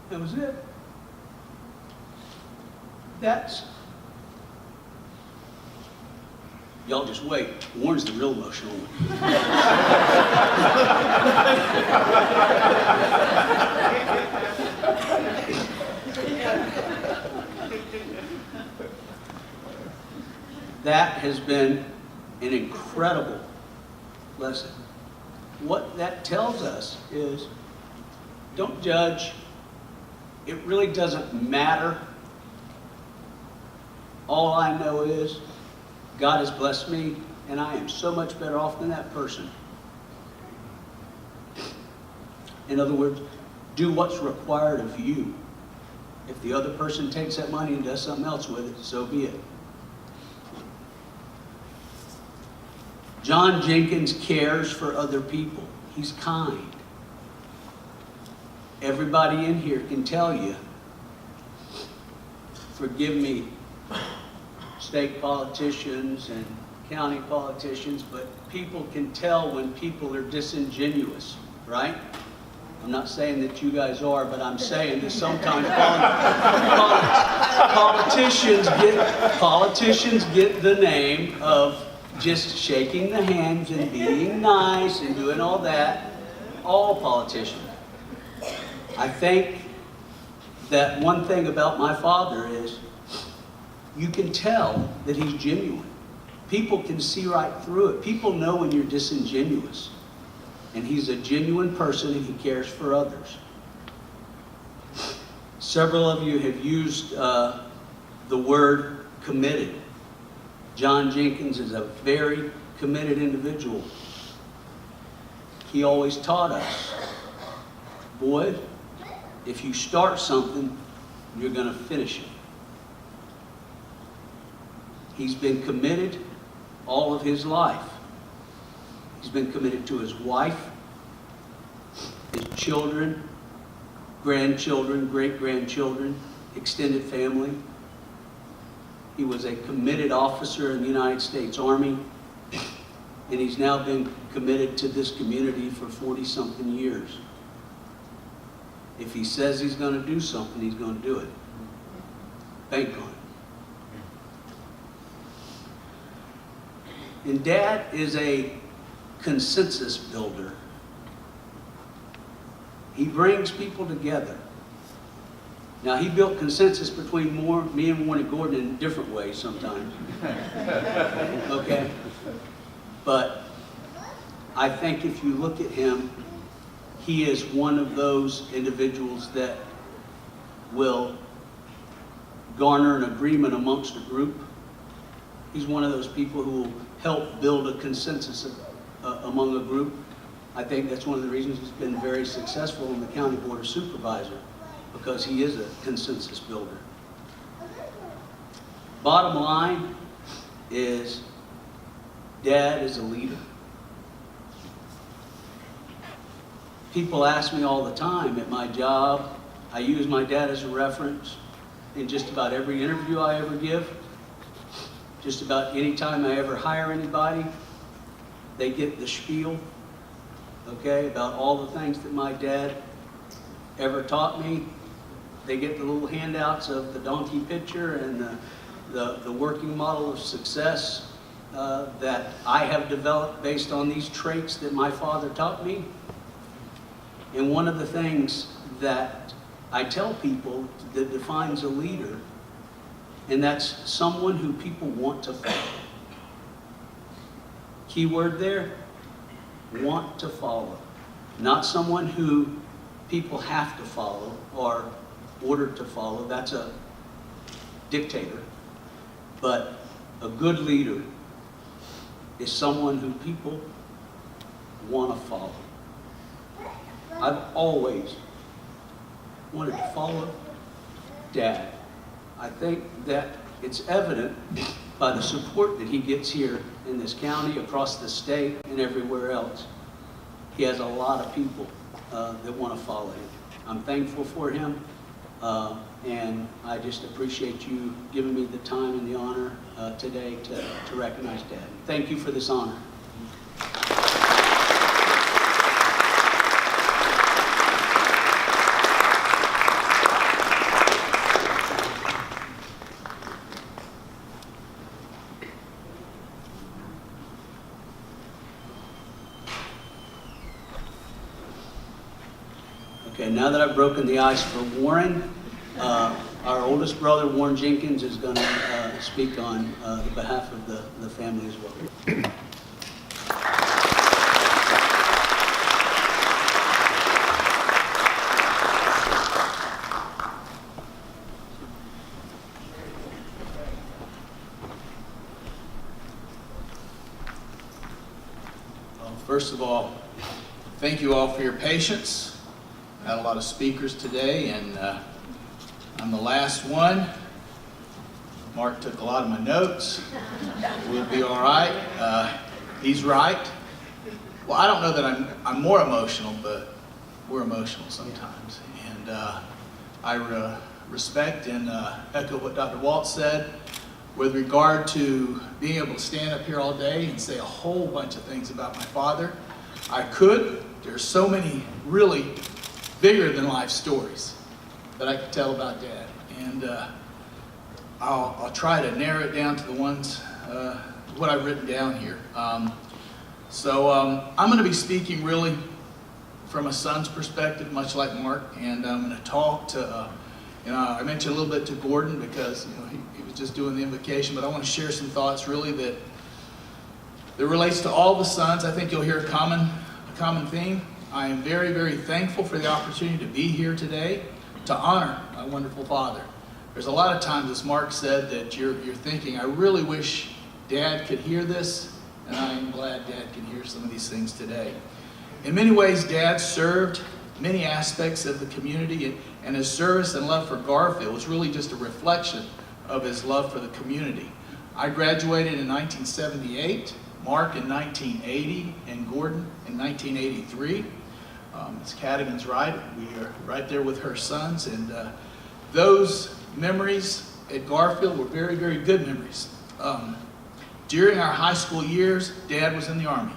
That was it. That's, y'all just wait. Warren's the real emotional one. That has been an incredible lesson. What that tells us is, don't judge. It really doesn't matter. All I know is God has blessed me, and I am so much better off than that person. In other words, do what's required of you. If the other person takes that money and does something else with it, so be it. John Jenkins cares for other people. He's kind. Everybody in here can tell you, forgive me, state politicians and county politicians, but people can tell when people are disingenuous, right? I'm not saying that you guys are, but I'm saying that sometimes politicians get the name of just shaking the hands and being nice and doing all that. All politicians. I think that one thing about my father is you can tell that he's genuine. People can see right through it. People know when you're disingenuous. And he's a genuine person and he cares for others. Several of you have used the word committed. John Jenkins is a very committed individual. He always taught us, boy, if you start something, you're going to finish it. He's been committed all of his life. He's been committed to his wife, his children, grandchildren, great-grandchildren, extended family. He was a committed officer in the United States Army, and he's now been committed to this community for 40-something years. If he says he's going to do something, he's going to do it. Bank on it. And Dad is a consensus builder. He brings people together. Now, he built consensus between me and Warren Gordon in different ways sometimes. Okay? But I think if you look at him, he is one of those individuals that will garner an agreement amongst a group. He's one of those people who will help build a consensus among a group. I think that's one of the reasons he's been very successful in the County Board of Supervisors, because he is a consensus builder. Bottom line is, Dad is a leader. People ask me all the time at my job. I use my dad as a reference in just about every interview I ever give. Just about any time I ever hire anybody, they get the spiel, okay, about all the things that my dad ever taught me. They get the little handouts of the donkey picture and the working model of success that I have developed based on these traits that my father taught me. And one of the things that I tell people that defines a leader, and that's someone who people want to follow. Key word there, want to follow. Not someone who people have to follow or ordered to follow. That's a dictator. But a good leader is someone who people want to follow. I've always wanted to follow Dad. I think that it's evident by the support that he gets here in this county, across the state, and everywhere else. He has a lot of people that want to follow him. I'm thankful for him, and I just appreciate you giving me the time and the honor today to recognize Dad. Thank you for this honor. Okay, now that I've broken the ice for Warren, our oldest brother, Warren Jenkins, is going to speak on the behalf of the family as well. First of all, thank you all for your patience. I had a lot of speakers today, and I'm the last one. Mark took a lot of my notes. We'll be all right. He's right. Well, I don't know that I'm more emotional, but we're emotional sometimes. And I respect and echo what Dr. Walts said with regard to being able to stand up here all day and say a whole bunch of things about my father. I could. There's so many really bigger than life stories that I could tell about Dad, and I'll try to narrow it down to the ones what I've written down here. I'm going to be speaking really from a son's perspective, much like Mark, and I'm going to talk to I mentioned a little bit to Gordon because he was just doing the invocation, but I want to share some thoughts really that relates to all the sons. I think you'll hear a common theme. I am very, very thankful for the opportunity to be here today to honor my wonderful father. There's a lot of times, as Mark said, that you're thinking, I really wish Dad could hear this, and I am glad Dad can hear some of these things today. In many ways, Dad served many aspects of the community, and his service and love for Gar-Field was really just a reflection of his love for the community. I graduated in 1978, Mark in 1980, and Gordon in 1983. Ms. Cadigan's right. We are right there with her sons, and those memories at Gar-Field were very, very good memories. During our high school years, Dad was in the Army,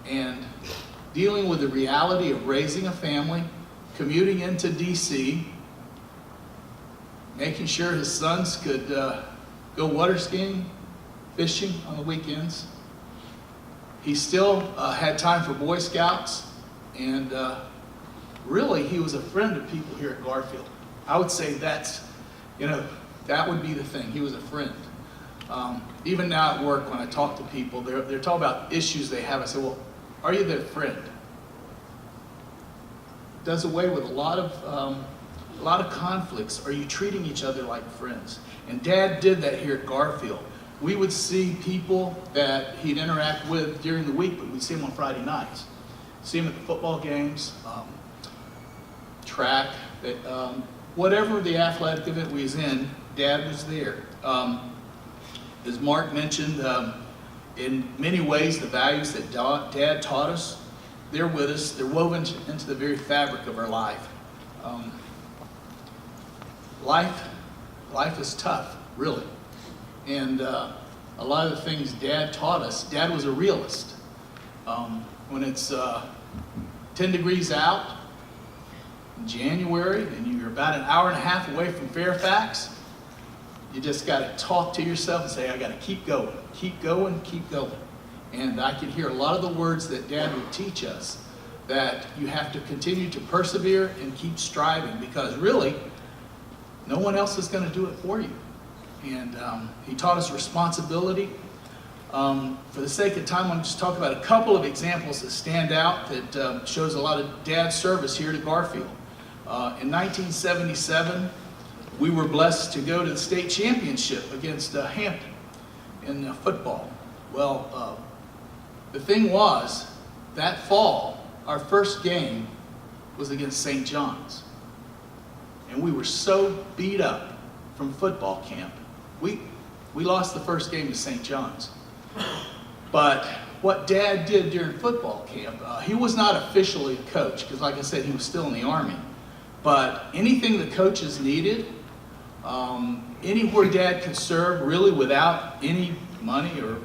and dealing with the reality of raising a family, commuting into D.C., making sure his sons could go water skiing, fishing on the weekends. He still had time for Boy Scouts, and really he was a friend of people here at Gar-Field. I would say that would be the thing. He was a friend. Even now at work, when I talk to people, they're talking about issues they have. I say, well, are you their friend? Does away with a lot of conflicts. Are you treating each other like friends? And Dad did that here at Gar-Field. We would see people that he'd interact with during the week, but we'd see him on Friday nights. See him at the football games, track, whatever the athletic event we was in, Dad was there. As Mark mentioned, in many ways, the values that Dad taught us, they're with us. They're woven into the very fabric of our life. Life is tough, really. And a lot of the things Dad taught us, Dad was a realist. When it's 10 degrees out in January and you're about an hour and a half away from Fairfax, you just got to talk to yourself and say, I got to keep going, keep going, keep going. And I could hear a lot of the words that Dad would teach us, that you have to continue to persevere and keep striving, because really, no one else is going to do it for you. And he taught us responsibility. For the sake of time, I'm just talking about a couple of examples that stand out that shows a lot of Dad's service here at Gar-Field. In 1977, we were blessed to go to the state championship against Hampton in football. Well, the thing was, that fall, our first game was against St. John's. And we were so beat up from football camp. We lost the first game to St. John's. But what Dad did during football camp, he was not officially a coach, because like I said, he was still in the Army. But anything the coaches needed, anywhere Dad could serve really without any money or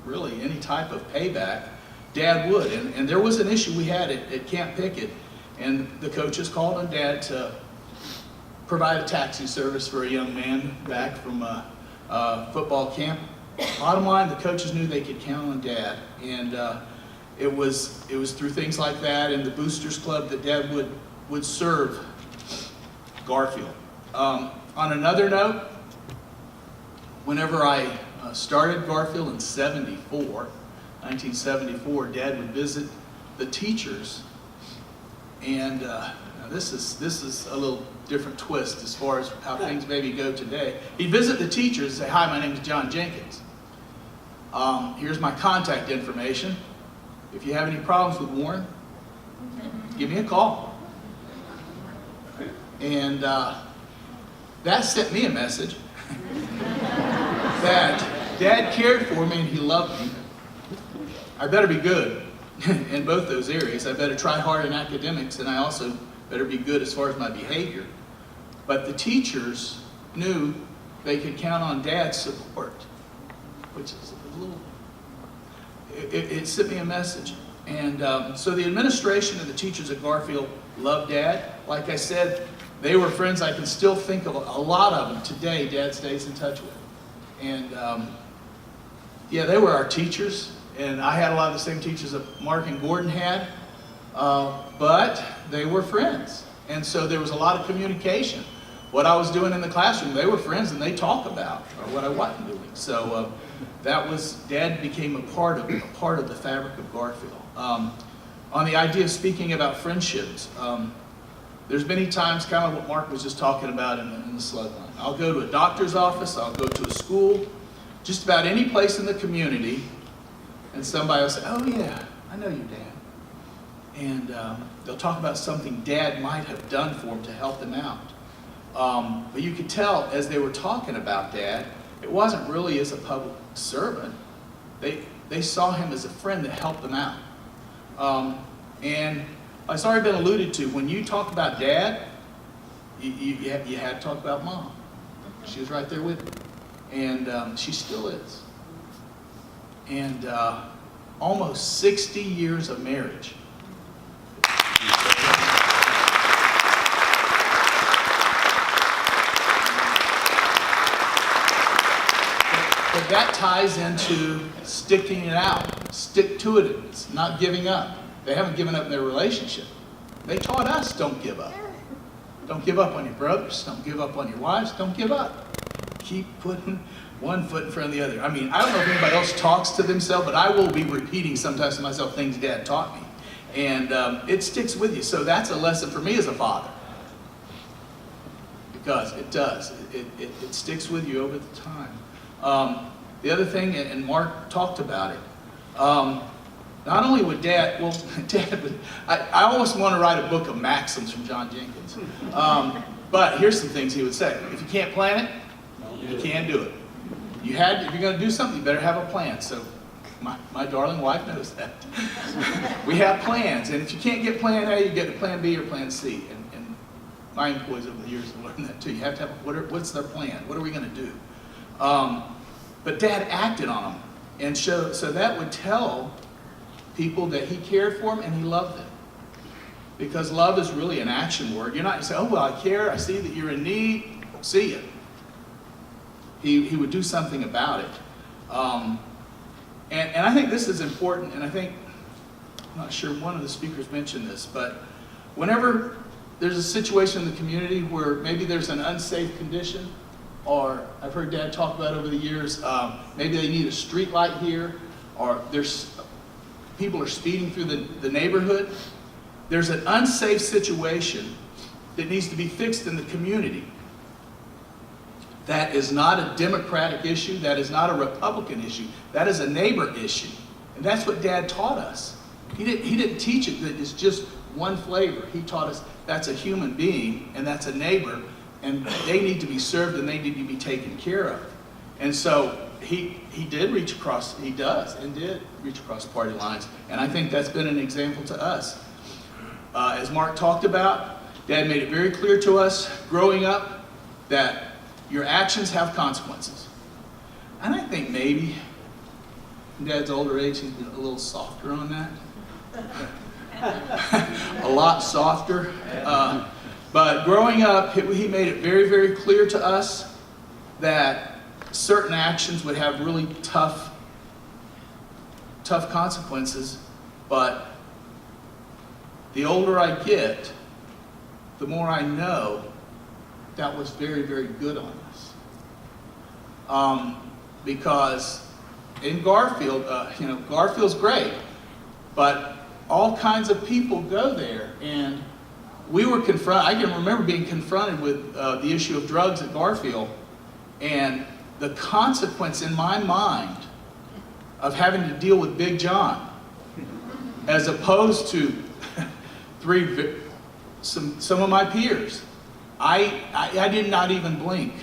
really any type of payback, Dad would. And there was an issue we had at Camp Pickett, and the coaches called on Dad to provide a taxi service for a young man back from football camp. Bottom line, the coaches knew they could count on Dad, and it was through things like that and the Boosters Club that Dad would serve Gar-Field. On another note, whenever I started Gar-Field in 1974, Dad would visit the teachers, and now this is a little different twist as far as how things maybe go today. He'd visit the teachers and say, "Hi, my name is John Jenkins. Here's my contact information. If you have any problems with Warren, give me a call." And that sent me a message that Dad cared for me and he loved me. I better be good in both those areas. I better try hard in academics, and I also better be good as far as my behavior. But the teachers knew they could count on Dad's support, which is a little, it sent me a message. And so the administration and the teachers at Gar-Field loved Dad. Like I said, they were friends. I can still think of a lot of them today Dad stays in touch with. And yeah, they were our teachers. And I had a lot of the same teachers that Mark and Gordon had, but they were friends. And so there was a lot of communication. What I was doing in the classroom, they were friends and they talk about what I wasn't doing. So that was, Dad became a part of the fabric of Gar-Field. On the idea of speaking about friendships, there's many times, kind of what Mark was just talking about in the slug line. I'll go to a doctor's office, I'll go to a school, just about any place in the community, and somebody will say, "Oh yeah, I know you, Dad." And they'll talk about something Dad might have done for him to help them out. But you could tell as they were talking about Dad, it wasn't really as a public servant. They saw him as a friend that helped them out. And it's already been alluded to, when you talk about Dad, you had to talk about Mom. She was right there with him. And she still is. And almost 60 years of marriage. But that ties into sticking it out, stick-to-itiveness, not giving up. They haven't given up in their relationship. They taught us, don't give up. Don't give up on your brothers. Don't give up on your wives. Don't give up. Keep putting one foot in front of the other. I mean, I don't know if anybody else talks to themselves, but I will be repeating sometimes to myself things Dad taught me. And it sticks with you. So that's a lesson for me as a father. Because it does. It sticks with you over the time. The other thing, and Mark talked about it, not only would Dad, well, Dad would, I almost want to write a book of maxims from John Jenkins. But here's some things he would say. If you can't plan it, you can't do it. If you're going to do something, you better have a plan. So my darling wife knows that. We have plans, and if you can't get plan A, you get to plan B or plan C. And my employees over the years have learned that too. You have to have, what's their plan? What are we going to do? But Dad acted on them, and so that would tell people that he cared for them and he loved them. Because love is really an action word. You're not going to say, "Oh, well, I care. I see that you're in need. See you." He would do something about it. And I think this is important, and I think, I'm not sure one of the speakers mentioned this, but whenever there's a situation in the community where maybe there's an unsafe condition, or I've heard Dad talk about over the years, maybe they need a street light here, or people are speeding through the neighborhood, there's an unsafe situation that needs to be fixed in the community. That is not a Democratic issue. That is not a Republican issue. That is a neighbor issue. And that's what Dad taught us. He didn't teach it that it's just one flavor. He taught us that's a human being and that's a neighbor, and they need to be served and they need to be taken care of. And so he did reach across, he does and did reach across party lines. And I think that's been an example to us. As Mark talked about, Dad made it very clear to us growing up that your actions have consequences. And I think maybe in Dad's older age, he's been a little softer on that. A lot softer. But growing up, he made it very, very clear to us that certain actions would have really tough consequences. But the older I get, the more I know that was very, very good on us. Because in Gar-Field, Gar-Field's great, but all kinds of people go there, and we were confronted. I can remember being confronted with the issue of drugs at Gar-Field, and the consequence in my mind of having to deal with Big John, as opposed to some of my peers. I did not even blink.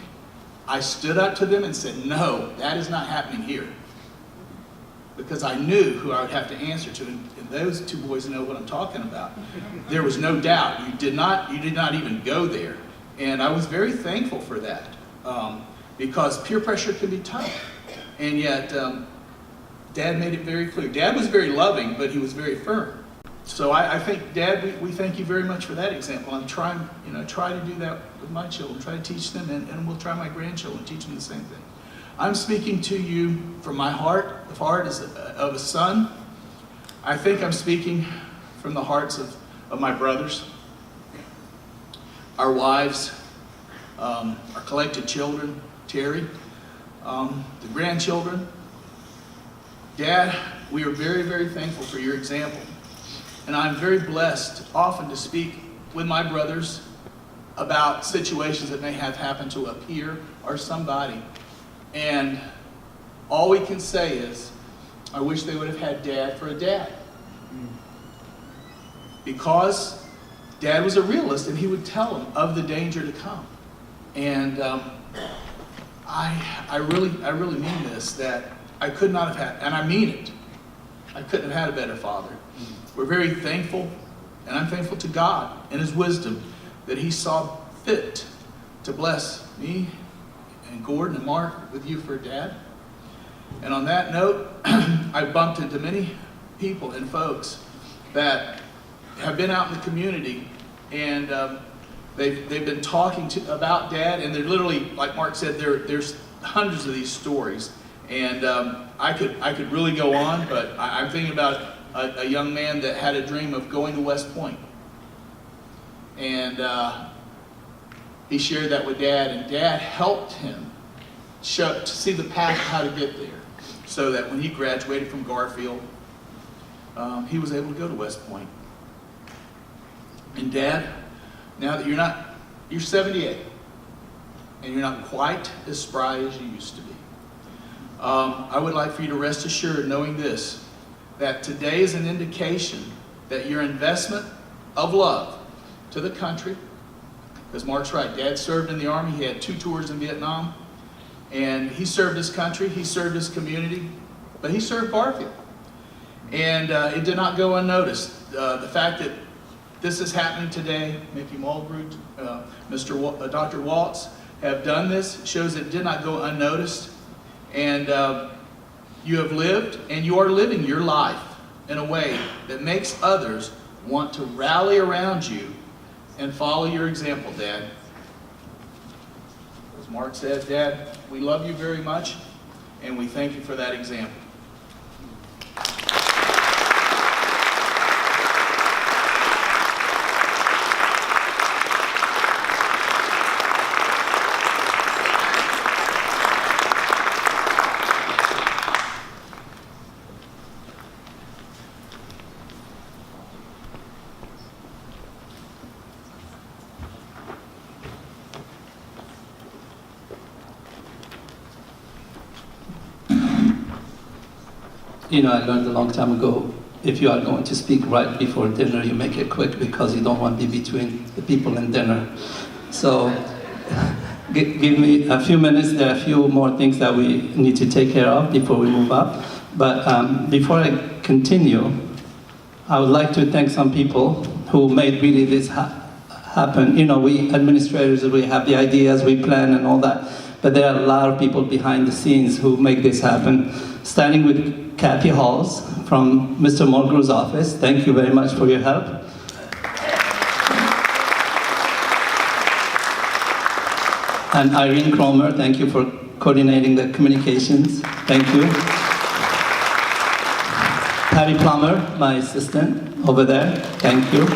I stood up to them and said, no, that is not happening here. Because I knew who I would have to answer to, and those two boys know what I'm talking about. There was no doubt. You did not even go there. And I was very thankful for that, because peer pressure can be tough. And yet, Dad made it very clear. Dad was very loving, but he was very firm. So I think, Dad, we thank you very much for that example. I'm trying, try to do that with my children, try to teach them, and we'll try my grandchildren, teach them the same thing. I'm speaking to you from my heart, the heart of a son. I think I'm speaking from the hearts of my brothers, our wives, our collected children, Terry, the grandchildren. Dad, we are very, very thankful for your example. And I'm very blessed often to speak with my brothers about situations that may have happened to a peer or somebody. And all we can say is, I wish they would have had Dad for a dad. Because Dad was a realist, and he would tell them of the danger to come. And I really mean this, that I could not have had, and I mean it, I couldn't have had a better father. We're very thankful, and I'm thankful to God and His wisdom that He saw fit to bless me and Gordon and Mark with you for Dad. And on that note, I bumped into many people and folks that have been out in the community, and they've been talking about Dad, and they're literally, like Mark said, there's hundreds of these stories, and I could really go on, but I'm thinking about a young man that had a dream of going to West Point, and he shared that with Dad, and Dad helped him to see the path of how to get there, so that when he graduated from Gar-Field, he was able to go to West Point. And Dad, now that you're 78, and you're not quite as spry as you used to be, I would like for you to rest assured knowing this, that today is an indication that your investment of love to the country, because Mark's right, Dad served in the Army, he had 2 tours in Vietnam, and he served his country, he served his community, but he served Gar-Field. And it did not go unnoticed. The fact that this is happening today, Mickey Mulgrew, Dr. Walts have done this, shows it did not go unnoticed. And you have lived, and you are living your life in a way that makes others want to rally around you and follow your example, Dad. As Mark said, Dad, we love you very much, and we thank you for that example. I learned a long time ago, if you are going to speak right before dinner, you make it quick because you don't want to be between the people and dinner. So give me a few minutes. There are a few more things that we need to take care of before we move up. But before I continue, I would like to thank some people who made really this happen. You know, we administrators, we have the ideas, we plan and all that, but there are a lot of people behind the scenes who make this happen. Starting with Kathy Halls from Mr. Mulgrew's office. Thank you very much for your help. And Irene Cromer, thank you for coordinating the communications. Thank you. Patty Plummer, my assistant over there. Thank you.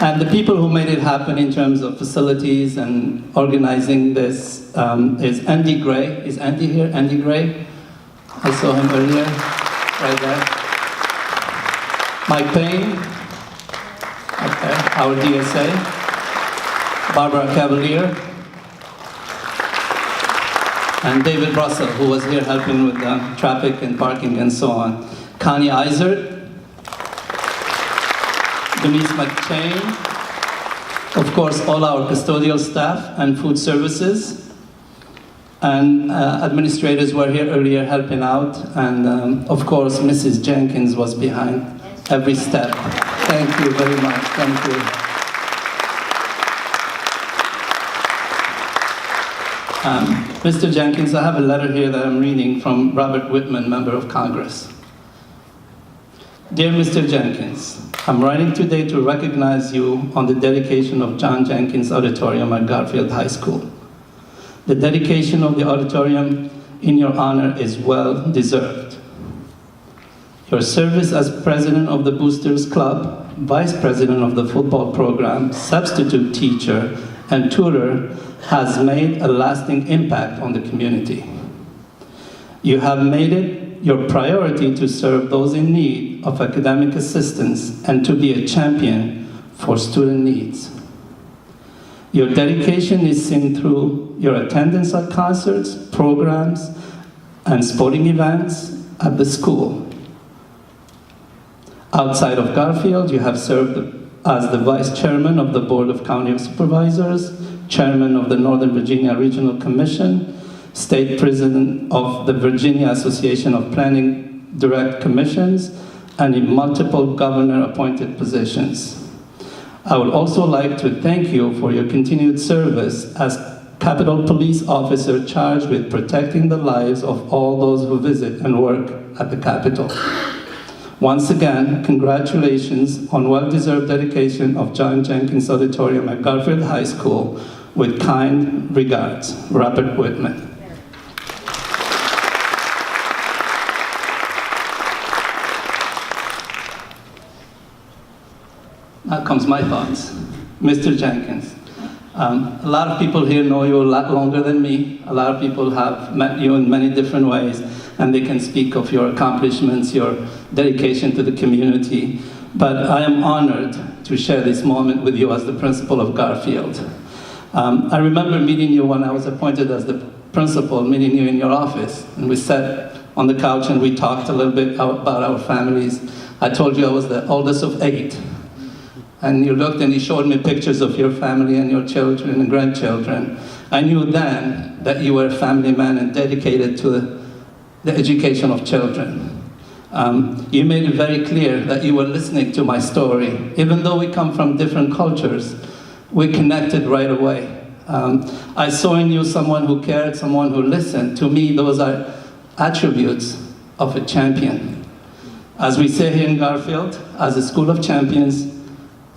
And the people who made it happen in terms of facilities and organizing this is Andy Gray. Is Andy here? Andy Gray? I saw him earlier, right there. Mike Payne, okay, our DSA. Barbara Cavalier. And David Russell, who was here helping with traffic and parking and so on. Connie Eisert. Denise McChain, of course, all our custodial staff and food services, and administrators were here earlier helping out, and of course, Mrs. Jenkins was behind every step. Thank you very much. Thank you. Mr. Jenkins, I have a letter here that I'm reading from Robert Whitman, Member of Congress. Dear Mr. Jenkins, I'm writing today to recognize you on the dedication of John Jenkins Auditorium at Gar-Field High School. The dedication of the auditorium in your honor is well deserved. Your service as president of the Boosters Club, vice president of the football program, substitute teacher, and tutor has made a lasting impact on the community. You have made it your priority to serve those in need of academic assistance and to be a champion for student needs. Your dedication is seen through your attendance at concerts, programs, and sporting events at the school. Outside of Gar-Field, you have served as the Vice Chairman of the Board of County Supervisors, Chairman of the Northern Virginia Regional Commission, State President of the Virginia Association of Planning Direct Commissions, and in multiple governor-appointed positions. I would also like to thank you for your continued service as Capitol Police Officer charged with protecting the lives of all those who visit and work at the Capitol. Once again, congratulations on well-deserved dedication of John Jenkins Auditorium at Gar-Field High School. With kind regards, Robert Whitman. Now comes my thoughts. Mr. Jenkins, a lot of people here know you a lot longer than me. A lot of people have met you in many different ways, and they can speak of your accomplishments, your dedication to the community. But I am honored to share this moment with you as the principal of Gar-Field. I remember meeting you when I was appointed as the principal, meeting you in your office, and we sat on the couch and we talked a little bit about our families. I told you I was the oldest of 8. And you looked and you showed me pictures of your family and your children and grandchildren. I knew then that you were a family man and dedicated to the education of children. You made it very clear that you were listening to my story. Even though we come from different cultures, we connected right away. I saw in you someone who cared, someone who listened. To me, those are attributes of a champion. As we say here in Gar-Field, as a school of champions,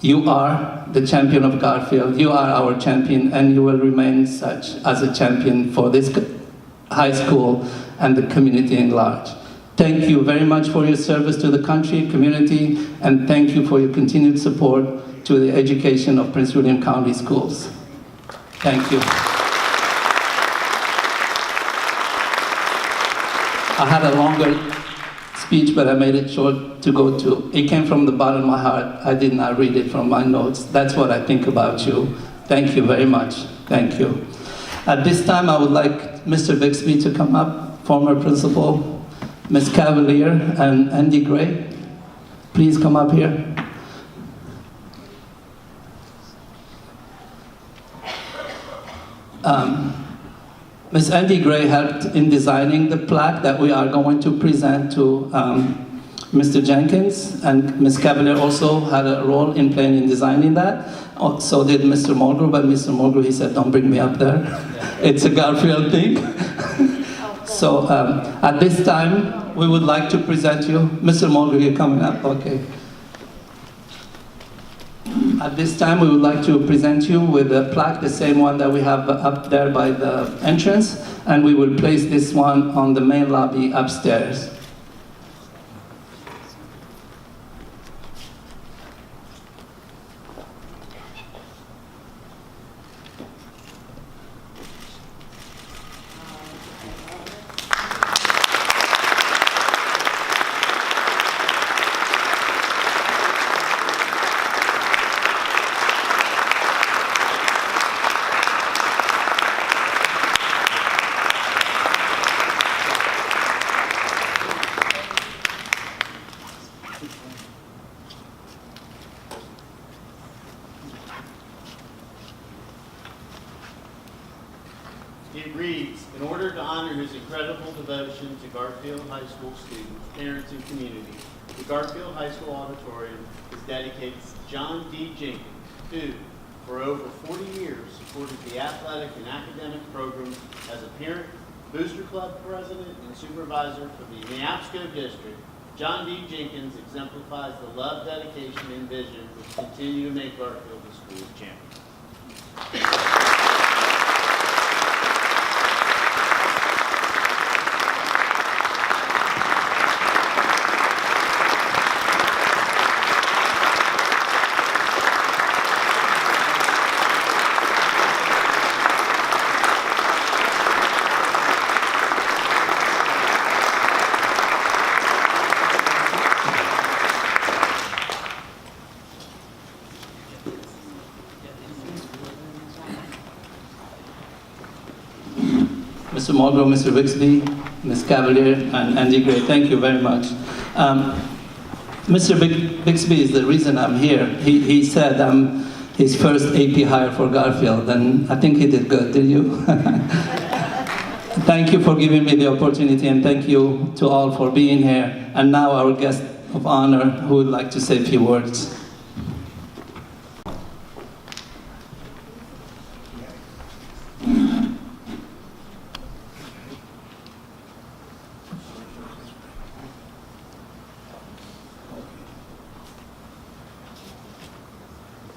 you are the champion of Gar-Field. You are our champion, and you will remain such as a champion for this high school and the community in large. Thank you very much for your service to the country, community, and thank you for your continued support to the education of Prince William County schools. Thank you. I had a longer speech, but I made it short to go to. It came from the bottom of my heart. I did not read it from my notes. That's what I think about you. Thank you very much. Thank you. At this time, I would like Mr. Bixby to come up, former principal, Ms. Cavalier, and Andy Gray. Please come up here. Ms. Andy Gray helped in designing the plaque that we are going to present to Mr. Jenkins, and Ms. Cavalier also had a role in playing in designing that. So did Mr. Mulgrew, but Mr. Mulgrew, he said, don't bring me up there. It's a Gar-Field thing. So at this time, we would like to present you. Mr. Mulgrew, you're coming up, okay. At this time, we would like to present you with a plaque, the same one that we have up there by the entrance, and we will place this one on the main lobby upstairs. It reads, in order to honor his incredible devotion to Gar-Field High School students, parents, and community, the Gar-Field High School auditorium is dedicated to John D. Jenkins, who, for over 40 years, supported the athletic and academic programs as a parent, booster club president, and supervisor for the Neabsco district. John D. Jenkins exemplifies the love, dedication, and vision which continue to make Gar-Field the school's champion. Mr. Mulgrew, Mr. Bixby, Ms. Cavalier, and Andy Gray, thank you very much. Mr. Bixby is the reason I'm here. He said I'm his first AP hire for Gar-Field, and I think he did good, did you? Thank you for giving me the opportunity, and thank you to all for being here. And now our guest of honor who would like to say a few words.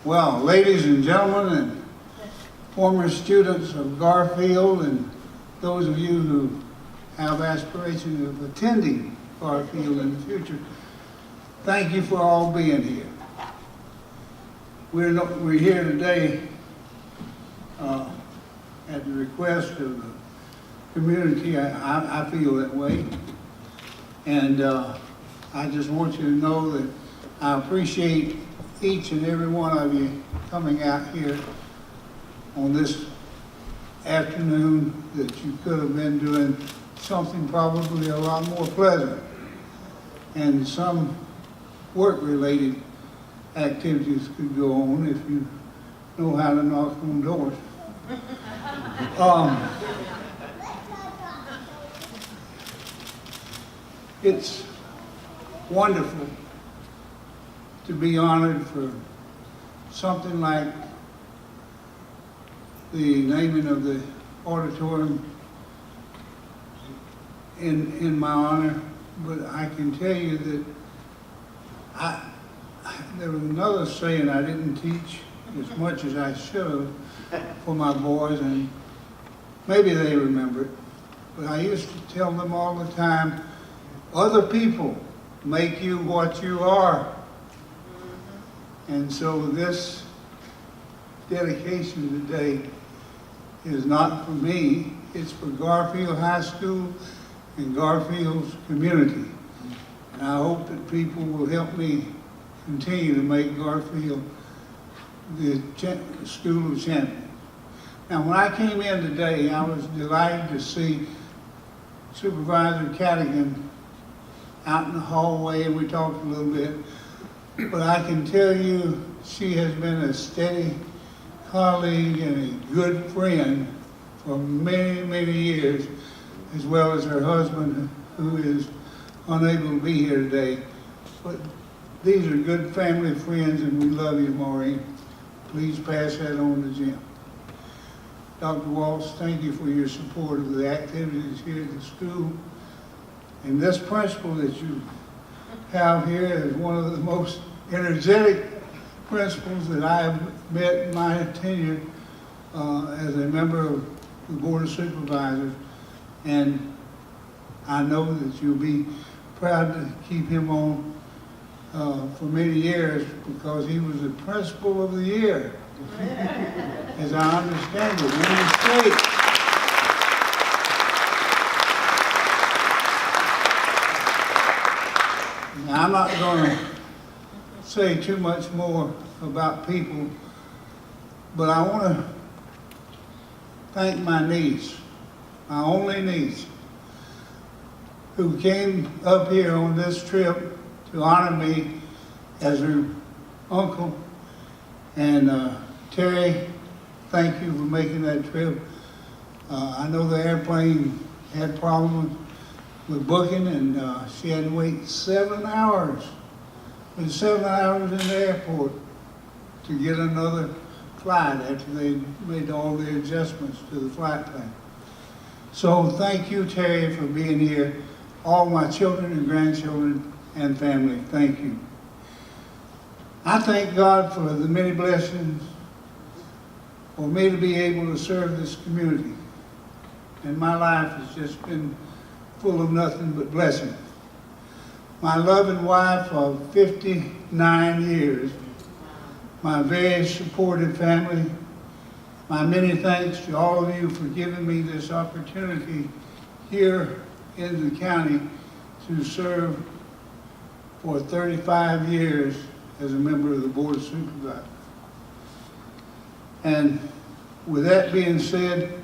Well, ladies and gentlemen, and former students of Gar-Field, and those of you who have aspirations of attending Gar-Field in the future, thank you for all being here. We're here today at the request of the community. I feel that way. And I just want you to know that I appreciate each and every one of you coming out here on this afternoon that you could have been doing something probably a lot more pleasant and some work-related activities could go on if you know how to knock on doors. It's wonderful to be honored for something like the naming of the auditorium in my honor, but I can tell you that there was another saying I didn't teach as much as I should have for my boys, and maybe they remember it, but I used to tell them all the time, other people make you what you are. And so this dedication today is not for me, it's for Gar-Field High School and Gar-Field's community. And I hope that people will help me continue to make Gar-Field the school of champions. Now, when I came in today, I was delighted to see Supervisor Jenkins out in the hallway, and we talked a little bit. But I can tell you she has been a steady colleague and a good friend for many, many years, as well as her husband, who is unable to be here today. But these are good family friends, and we love you, Maureen. Please pass that on to Jim. Dr. Walts, thank you for your support of the activities here at the school. And this principal that you have here is one of the most energetic principals that I have met in my tenure as a member of the Board of Supervisors. And I know that you'll be proud to keep him on for many years, because he was the principal of the year, as I understand it, in the state. Now, I'm not going to say too much more about people, but I want to thank my niece, my only niece, who came up here on this trip to honor me as her uncle. And Terry, thank you for making that trip. I know the airplane had problems with booking, and she had to wait 7 hours. It was 7 hours in the airport to get another flight after they made all the adjustments to the flight plan. So thank you, Terry, for being here. All my children and grandchildren and family, thank you. I thank God for the many blessings for me to be able to serve this community. And my life has just been full of nothing but blessings. My loving wife of 59 years, my very supportive family, my many thanks to all of you for giving me this opportunity here in the county to serve for 35 years as a member of the Board of Supervisors. And with that being said,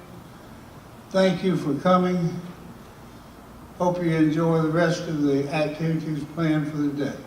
thank you for coming. Hope you enjoy the rest of the activities planned for the day.